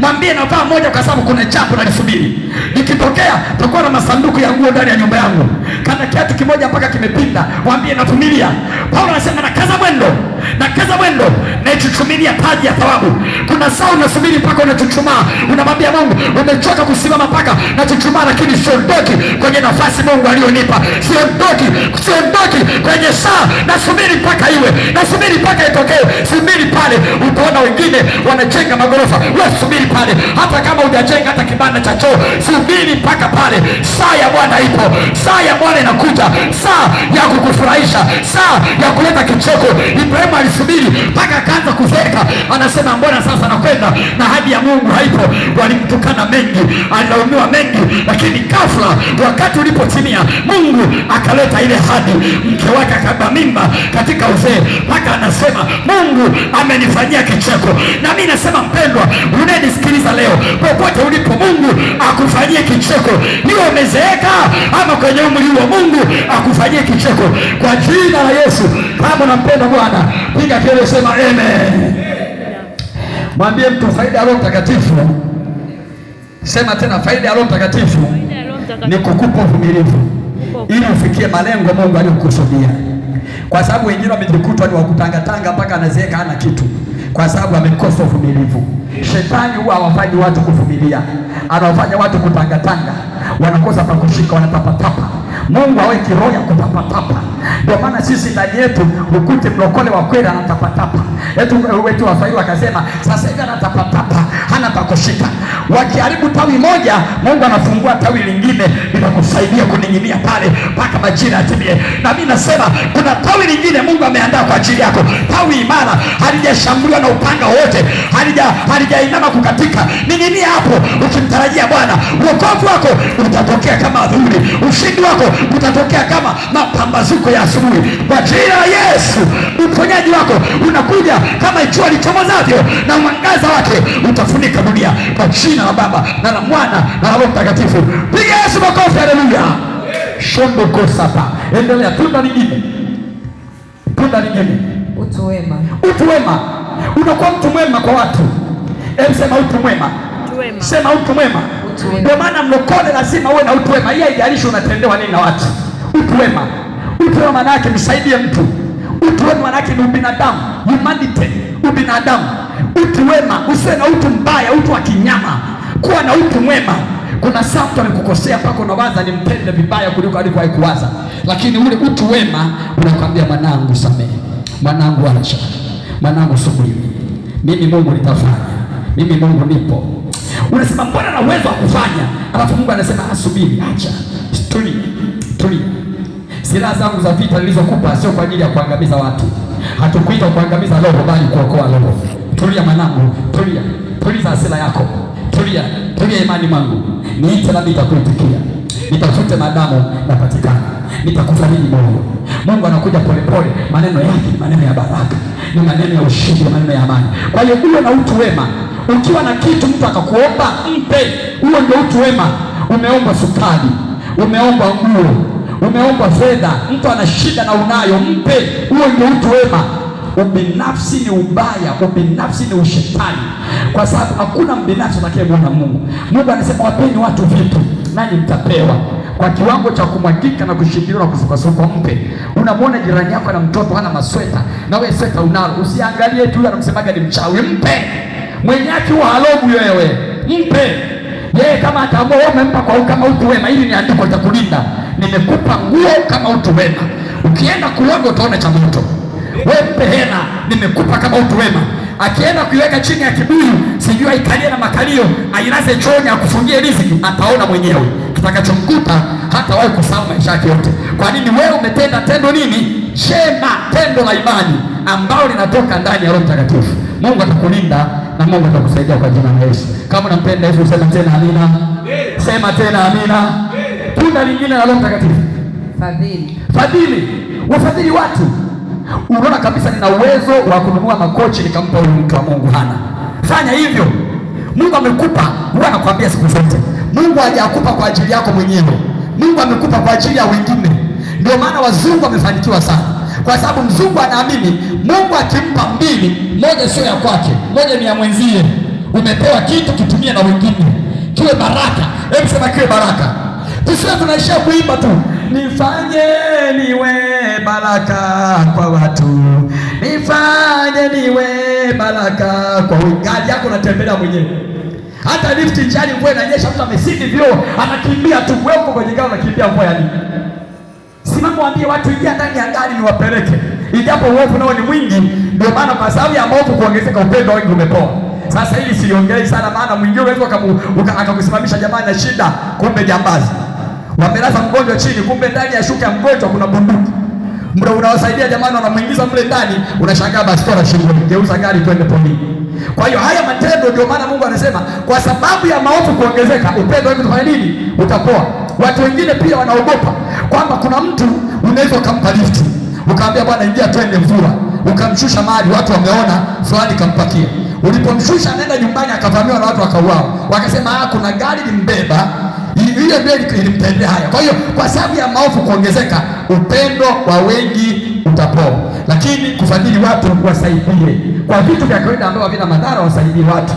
Mwambie navaa moja kwa sababu kuna jambo nalisubiri. Nikitokea tutakuwa na masanduku ya nguo ndani ya nyumba yangu. Kana kiatu kimoja mpaka kimepinda. Mwambie navumilia. Paulo anasema nakaza mwendo na ichuchumilia taji ya thawabu. Kuna saa unasubiri mpaka unachuchumaa. Unamwambia Mungu, umechoka kusimama mpaka nachuchumaa, lakini siondoki kwenye nafasi Mungu aliyonipa. Siondoki kwenye saa. Nasubiri mpaka iwe. Nasubiri mpaka itokee. Subiri pale. Utaona wengine wanajenga magorofa. Wewe subiri pale. Hata kama hujajenga hata kibanda cha choo, subiri mpaka pale. Saa ya Bwana ipo. Saa ya Bwana inakuja. Saa ya kukufurahisha. Saa ya kuleta kicheko. Ibrahimu alisubiri mpaka akaanza kuzeka. Anasema mbona sasa nakwenda na ahadi ya Mungu haipo? Walimtukana mengi, alilaumiwa mengi, lakini ghafla wakati ulipotimia Mungu akaleta ile ahadi. Mke wake akabeba mimba katika uzee, mpaka anasema Mungu amenifanyia kicheko. Na mimi nasema mpendwa, unanisikiliza leo, popote ulipo, Mungu akufanyie kicheko. Niwe umezeeka ama kwenye umri wa Mungu akufanyie kicheko kwa jina la Yesu. Kama unampenda Bwana, piga kelele, sema amen. Mwambie mtu faida ya Roho Mtakatifu. Sema tena, faida ya Roho Mtakatifu ni kukupa uvumilivu ili ufikie malengo Mungu aliyokusudia. Kwa sababu wengine wamejikuta ni wakutangatanga mpaka anazeeka hana kitu, kwa sababu amekosa uvumilivu. Shetani huwa hawafanyi watu kuvumilia, anawafanya watu kutangatanga, wanakosa pa kushika, wanatapatapa. Mungu haweki roho ya kutapatapa. Ndio maana sisi ndani yetu ukute mlokole wa kweli anatapatapa. Wetu Waswahili wakasema sasa hivi anatapatapa, hana pa kushika. Wakiharibu tawi moja, Mungu anafungua tawi lingine linakusaidia kuning'inia pale mpaka majira yatimie. Na mimi nasema kuna tawi lingine Mungu ameandaa kwa ajili yako, tawi imara, halijashambuliwa na upanga wote, halijainama kukatika. Ning'inia hapo ukimtarajia Bwana. Wokovu wako utatokea kama adhuhuri, ushindi wako utatokea kama mapambazuko ya asubuhi kwa jina la Yesu. Uponyaji wako unakuja kama jua lichomozavyo, na mwangaza wake utafunika dunia kwa jina la Baba na la Mwana na la Roho Mtakatifu. Piga Yesu makofi, haleluya. Shombo kosapa. Endelea. Tunda lingine. Utu wema. Unakuwa mtu mwema kwa watu. Sema utu mwema. Sema utu mwema. Ndio maana mlokole lazima uwe na utu wema. Hii haijalishi unatendewa nini na watu. Utu wema. Utu wema maana yake msaidie mtu. Utu wema maana yake ni ubinadamu, humanity, ubinadamu. Utu wema, usiwe na utu mbaya, utu wa kinyama. Kuwa na utu mwema. Kuna saa mtu amekukosea mpaka unawaza ni mtende vibaya kuliko alivyowahi kuwaza, lakini ule utu wema unakwambia mwanangu samehe, mwanangu acha, mwanangu subiri, mimi Mungu nitafanya, mimi Mungu nipo. Unasema mbona na uwezo wa kufanya, alafu Mungu anasema asubiri, acha, tulia. Silaha zangu za vita nilizokupa sio kwa ajili ya kuangamiza watu. Hatukuita kuangamiza roho, bali kuokoa roho. Tulia mwanangu, tuliza hasira yako, tulia imani mwangu. Niite na nitakuitikia, nitafute maadamu napatikana, nitakufariji moyo. Mungu anakuja polepole, maneno yake ni maneno ya baraka, ni maneno ya ushindi, maneno ya amani. Kwa hiyo uwe na utu wema. Ukiwa na kitu mtu akakuomba, mpe. Huo ndio utu wema. Umeomba sukari, umeomba nguo, Umeomba fedha, mtu ana shida na unayo, mpe. Huo ndio utu wema. Ubinafsi ni ubaya, ubinafsi ni ushetani, kwa sababu hakuna mbinafsi atakayemwona Mungu. Mungu anasema wapeni watu vitu nanyi mtapewa, kwa kiwango cha kumwagika na kushikiliwa na kusukasukwa. Mpe. Unamwona jirani yako na mtoto hana masweta, na wewe sweta unalo, usiangalie tu anamsemaga ni mchawi. Mpe. Mwenye haki huwa halogu wewe. Mpe. Yeye kama ataamua wewe umempa kwa kama utu wema, hili ni andiko litakulinda. Nimekupa nguo kama utu wema. Ukienda kuoga utaona cha moto. Wewe mpe hela, nimekupa kama utu wema. Akienda kuiweka chini ya kibuyu, sijui aikalie na makalio, ailaze chooni akufungie riziki, ataona mwenyewe kitakachomkuta, hata wahi kusahau maisha yake yote. Kwa nini? Wewe umetenda tendo nini? Jema, tendo la imani ambalo linatoka ndani ya Roho Mtakatifu. Mungu atakulinda na Mungu atakusaidia kwa jina la Yesu. Kama unampenda Yesu sema tena amina. Sema tena amina. Tunda lingine la Roho Mtakatifu, fadhili. Fadhili. Wafadhili watu. Unaona kabisa nina uwezo wa kununua makochi nikampa huyu mtu wa Mungu, hana. Fanya hivyo. Mungu amekupa, huwa anakuambia siku zote. Mungu hajakupa kwa ajili yako mwenyewe. Mungu amekupa kwa ajili ya wengine. Ndio maana wazungu wamefanikiwa sana. Kwa sababu mzungu anaamini Mungu akimpa mbili, moja sio ya kwake, moja ni ya mwenzie. Umepewa kitu, kitumie na wengine. Kiwe baraka. Hebu sema kiwe baraka. Tusiwe tunaishia kuimba tu. Nifanye niwe baraka kwa watu, nifanye niwe baraka kwa gari yako unatembelea mwenyewe. Hata lift njiani mvua inanyesha, mtu amesidi vioo anakimbia tu, wewe uko kwenye gari unakimbia mvua ya nini? Simama waambie watu ingia ndani ya gari niwapeleke. Ijapo uovu nao ni mwingi, ndio maana kwa sababu ya maovu kuongezeka upendo wengi umepoa. Sasa hili siongei sana, maana mwingine unaweza akakusimamisha jamani na shida, kumbe jambazi. Wamelaza mgonjwa chini, kumbe ndani ya shuka ya mgonjwa kuna bunduki. Mdo unawasaidia jamani, wanamuingiza mle ndani, unashangaa bastola shingoni, geuza gari twende polini. Kwa hiyo haya matendo, ndio maana Mungu anasema kwa sababu ya maovu kuongezeka, upendo wetu utafanya nini? Utapoa. Watu wengine pia wanaogopa kwamba kuna mtu unaweza ukampa lifti, ukamwambia bwana ingia twende Mvura, ukamshusha mahali watu wameona fulani kampakia. Ulipomshusha anaenda nyumbani akavamiwa na watu wakauawa. Wakasema kuna gari limbeba, ile ndio ilimtendea haya. Kwa hiyo kwa sababu ya maovu kuongezeka, upendo wa wengi utapoa. Lakini kufadhili watu, wasaidie kwa vitu vya kawaida ambavyo havina madhara. Wasaidie watu,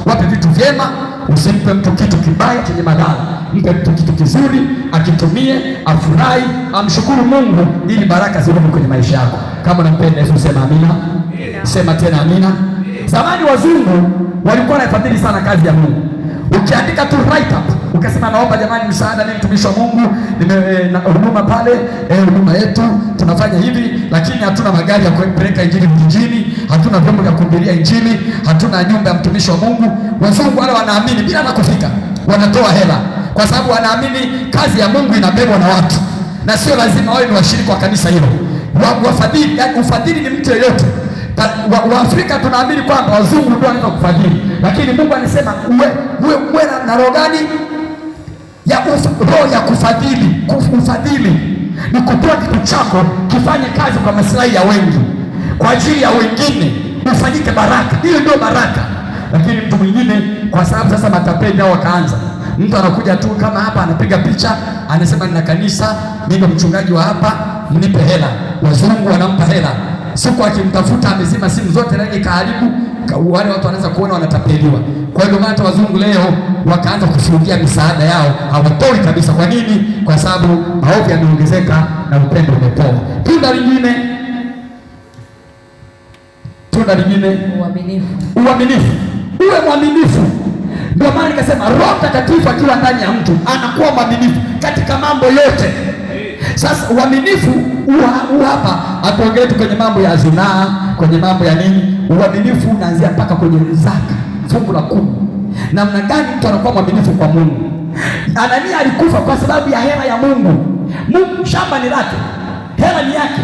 wape vitu vyema. Usimpe mtu kitu kibaya chenye madhara. Mpe mtu kitu kizuri, akitumie, afurahi, amshukuru Mungu, ili baraka zirudi kwenye maisha yako. Kama unampenda Yesu sema amina. Sema tena amina. Zamani wazungu walikuwa wanafadhili sana kazi ya Mungu. Ukiandika tu write up, ukasema naomba jamani msaada, mimi mtumishi wa Mungu, na huduma pale, huduma yetu tunafanya hivi, lakini hatuna magari ya kupeleka injili vijijini, hatuna vyombo vya kuhubiria injili, hatuna nyumba ya mtumishi wa Mungu. Wazungu wale wanaamini bila hata kufika, wanatoa hela kwa sababu wanaamini kazi ya Mungu inabebwa na watu, na sio lazima wao ni washiriki wa kanisa hilo. Wafadhili, yani ufadhili ni mtu yeyote. Waafrika tunaamini kwamba wazungu ndio wanaweza kufadhili, lakini Mungu anasema uwe na roho gani? Roho ya kufadhili. Ufadhili ni kutoa kitu chako kifanye kazi kwa maslahi ya wengi, kwa ajili ya wengine, ufanyike baraka. Hiyo ndio baraka. Lakini mtu mwingine, kwa sababu sasa matapeli hao wakaanza, mtu anakuja tu kama hapa, anapiga picha, anasema nina kanisa, mimi mchungaji wa hapa, mnipe hela. Wazungu wanampa hela. Siku akimtafuta amezima simu zote na ikaharibu, wale watu wanaweza kuona wanatapeliwa. Kwa hiyo hata wazungu leo wakaanza kufungia misaada yao, hawatoi kabisa. Kwa nini? Kwa sababu maovu yameongezeka na upendo umepoa. Tunda lingine, uaminifu. Uwe mwaminifu. Ndio maana nikasema Roho Mtakatifu akiwa ndani ya mtu anakuwa mwaminifu katika mambo yote. Sasa uaminifu hapa hatuongei tu kwenye mambo ya zinaa, kwenye mambo ya nini. Uaminifu unaanzia mpaka kwenye zaka, fungu la 10. Namna gani mtu anakuwa mwaminifu kwa Mungu? Anania alikufa kwa sababu ya hela ya Mungu. Mungu shamba ni lake, hela ni yake.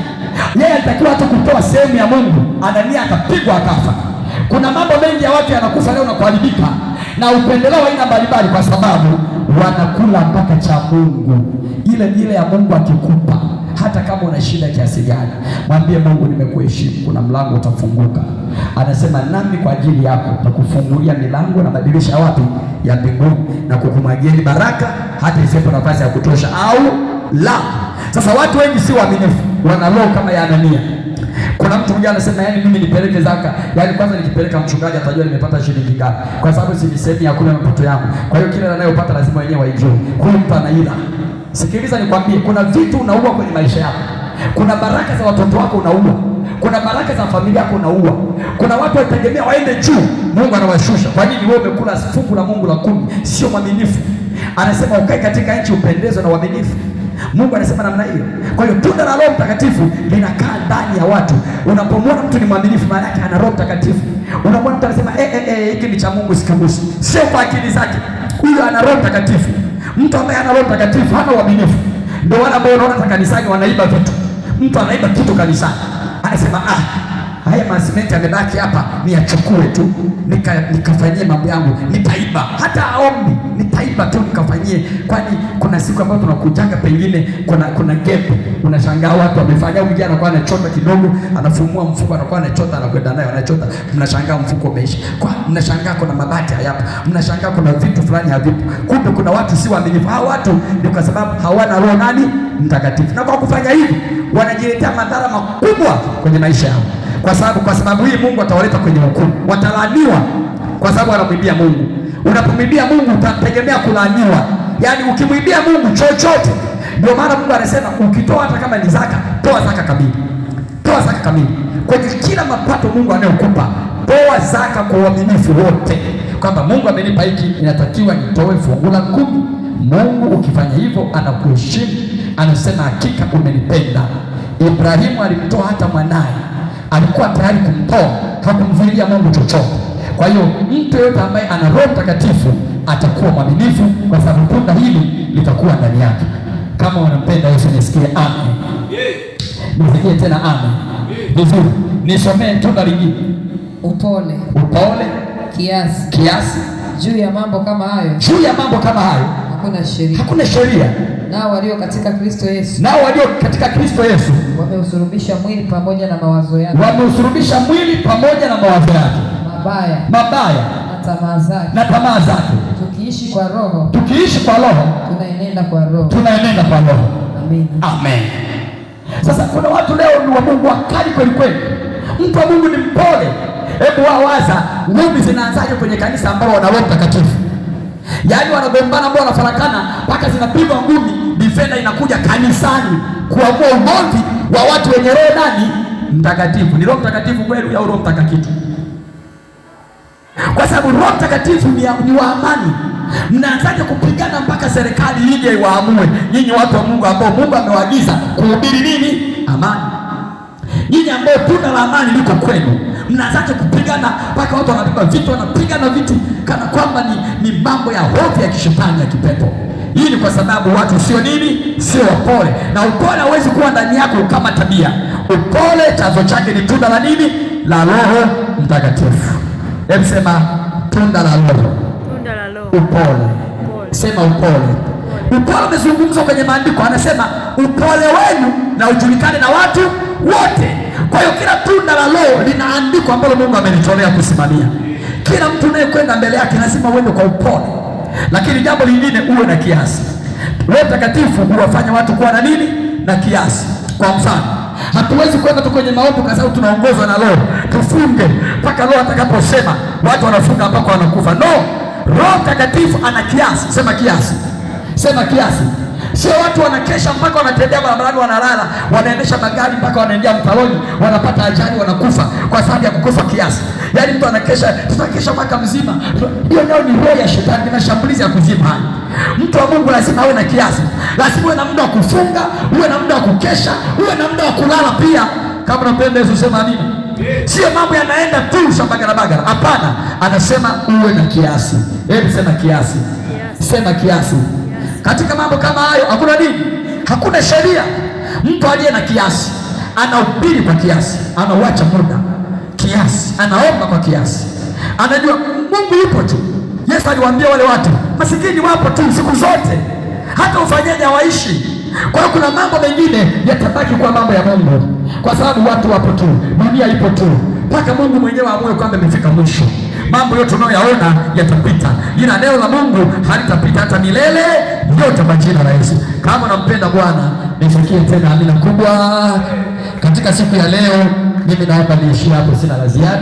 Yeye alitakiwa hata kutoa sehemu ya Mungu. Anania akapigwa akafa. Kuna mambo mengi ya watu yanakufa leo na kuharibika na upendeleo aina mbalimbali, kwa sababu wanakula mpaka cha Mungu. Ile ya Mungu akikupa, hata kama una shida kiasi gani, mwambie Mungu nimekuheshimu, kuna mlango utafunguka. Anasema nami kwa ajili yako nitakufungulia milango na madirisha wapi? Ya mbinguni, na kukumwagia baraka hata isipo nafasi ya kutosha au la. Sasa watu wengi si waaminifu, wana roho kama ya Anania. Kuna mtu mwingine anasema yani mimi nipeleke zaka, yani kwanza nikipeleka mchungaji atajua nimepata shilingi ngapi, kwa sababu si nisemi hakuna mapato yangu. Kwa hiyo kile anayopata lazima wenyewe waijue. Huyu mtu anaila. Sikiliza nikwambie, kuna vitu unaua kwenye maisha yako. Kuna baraka za watoto wako unaua. Kuna baraka za familia yako unaua. Kuna watu wategemea waende juu, Mungu anawashusha. Kwa nini? Wewe umekula fungu la Mungu la 10, sio mwaminifu. Anasema ukae katika nchi upendezwe na uaminifu. Mungu anasema namna hiyo. Kwa hiyo tunda la Roho Mtakatifu linakaa ndani ya watu. Unapomwona mtu ni mwaminifu, maana yake ana Roho Mtakatifu. Unamwona mtu anasema hiki ni cha Mungu, sikigusi. Sio kwa akili zake. Huyo ana Roho Mtakatifu. Mtu ambaye ana Roho Mtakatifu hana uaminifu. Ndio wale ambao unaona kanisani wanaiba vitu. Mtu anaiba kitu kanisani, anasema haya masimenti yamebaki hapa, niachukue tu nikafanyie mambo yangu, nitaiba. Hata aombi, nitaiba tu nikafanyie. Kwani kuna siku ambayo tunakujanga, pengine kuna gap, unashangaa watu wamefanya, mwingine anakuwa anachota kidogo, anafumua mfuko, anakuwa anachota, anakwenda nayo anachota, mnashangaa mfuko umeisha. Kwa mnashangaa kuna mabati hayapo, mnashangaa kuna vitu fulani havipo. Kumbe kuna watu si waaminifu. Hao watu ni kwa sababu hawana Roho nani? Mtakatifu. Na kwa kufanya hivi wanajiletea madhara makubwa kwenye maisha yao. Kwa sababu hii Mungu atawaleta kwenye hukumu. Watalaaniwa kwa sababu wanamwibia Mungu. Unapomwibia Mungu utategemea kulaaniwa. Yaani ukimwibia Mungu chochote. Ndio maana Mungu anasema ukitoa hata kama ni zaka, toa zaka kamili. Toa zaka kamili. Kwenye kila mapato Mungu anayokupa, toa zaka kwa uaminifu wote. Kwamba Mungu amenipa hiki, inatakiwa nitoe fungu la 10. Mungu ukifanya hivyo anakuheshimu. Anasema hakika umenipenda. Ibrahimu alimtoa hata mwanae. Alikuwa tayari kumtoa, hakumzuilia Mungu chochote. Kwa hiyo mtu yote ambaye ana Roho Mtakatifu atakuwa mwaminifu, kwa sababu tunda hili litakuwa ndani yake. Kama wanampenda Yesu nisikie amen. Nisikie tena amen. Vizuri. Nisomee tunda lingine. Upole. Upole. Kiasi. Kiasi. Juu ya mambo kama hayo. Juu ya mambo kama hayo hakuna sheria. Hakuna sheria. Nao walio katika Kristo Yesu. Nao walio katika Kristo Yesu wameusurubisha mwili pamoja na mawazo yake. Wameusurubisha mwili pamoja na mawazo yake. Mabaya. Na tamaa zake. Tukiishi kwa Roho. Tunaenenda kwa Roho. Amen. Amen. Sasa kuna watu leo ni wa Mungu wakali kweli kweli. Mtu wa Mungu ni mpole. Hebu wawaza ngumi zinaanzaje kwenye kanisa ambao wana Roho Mtakatifu? Yaani wanagombana ambao wanafarakana mpaka zinapigwa ngumi, defender inakuja kanisani kuamua ugomvi wa watu wenye roho nani? Mtakatifu. Ni Roho Mtakatifu kweli au Roho Mtakatifu? Kwa sababu Roho Mtakatifu ni wa amani. Mnaanzaje kupigana mpaka serikali ije waamue? Nyinyi watu wa Mungu ambao Mungu amewaagiza kuhubiri nini? Amani. Nyinyi ambao tunda la amani liko kwenu, mnaanzaje kupigana mpaka watu wanabeba vitu, wanapigana vitu kana kwamba ni mambo ya hofu ya kishetani ya kipepo. Hii ni kwa sababu watu sio nini? Sio wapole. Na upole hauwezi kuwa ndani yako kama tabia. Upole chanzo chake ni tunda la nini? La Roho Mtakatifu. Hebu sema tunda la Roho. Tunda la Roho. Upole. Sema upole. Upole umezungumzwa kwenye maandiko, anasema upole wenu na ujulikane na watu wote. Kwa hiyo kila tunda la Roho linaandikwa ambalo Mungu amenitolea kusimamia. Kila mtu unayekwenda mbele yake lazima uende kwa upole. Lakini jambo lingine, uwe na kiasi. Roho Mtakatifu huwafanya watu kuwa na nini? Na kiasi. Kwa mfano, hatuwezi kwenda tu kwenye maombi kwa sababu tunaongozwa na Roho tufunge mpaka Roho atakaposema. Watu wanafunga mpaka wanakufa. No, Roho Mtakatifu ana kiasi. Sema kiasi. Sema kiasi. Sio watu wanakesha mpaka wanatembea barabarani, wanalala, wanaendesha magari mpaka wanaingia mtaloni, wanapata ajali, wanakufa kwa sababu ya kukosa kiasi. Yaani mtu anakesha, tutakesha mwaka mzima. Hiyo nayo ni roho ya shetani, na shambulizi ya kuzimu haya. Mtu wa Mungu lazima awe na kiasi. Lazima uwe na muda wa kufunga, uwe na muda wa kukesha, uwe na muda wa kulala pia. Kama unapenda Yesu sema amina. Sio mambo yanaenda tu shambagara bagara. Hapana, anasema uwe na kiasi. Hebu sema kiasi. Sema kiasi. Katika mambo kama hayo hakuna nini? Hakuna sheria. Mtu aliye na kiasi anahubiri kwa kiasi, anauacha muda kiasi, anaomba kwa kiasi, anajua Mungu yupo tu. Yesu aliwaambia wale watu, masikini wapo tu siku zote, hata ufanyaje hawaishi. Kwa hiyo kuna mambo mengine yatabaki kwa mambo ya Mungu, kwa sababu watu wapo tu, dunia ipo tu, mpaka Mungu mwenyewe aamue kwamba imefika mwisho. Mambo yote unayoyaona yatapita, ila neno la Mungu halitapita hata milele yote, kwa jina la Yesu. Kama unampenda Bwana, nifikie tena amina kubwa katika siku ya leo. Mimi naomba niishie hapo, sina la ziada.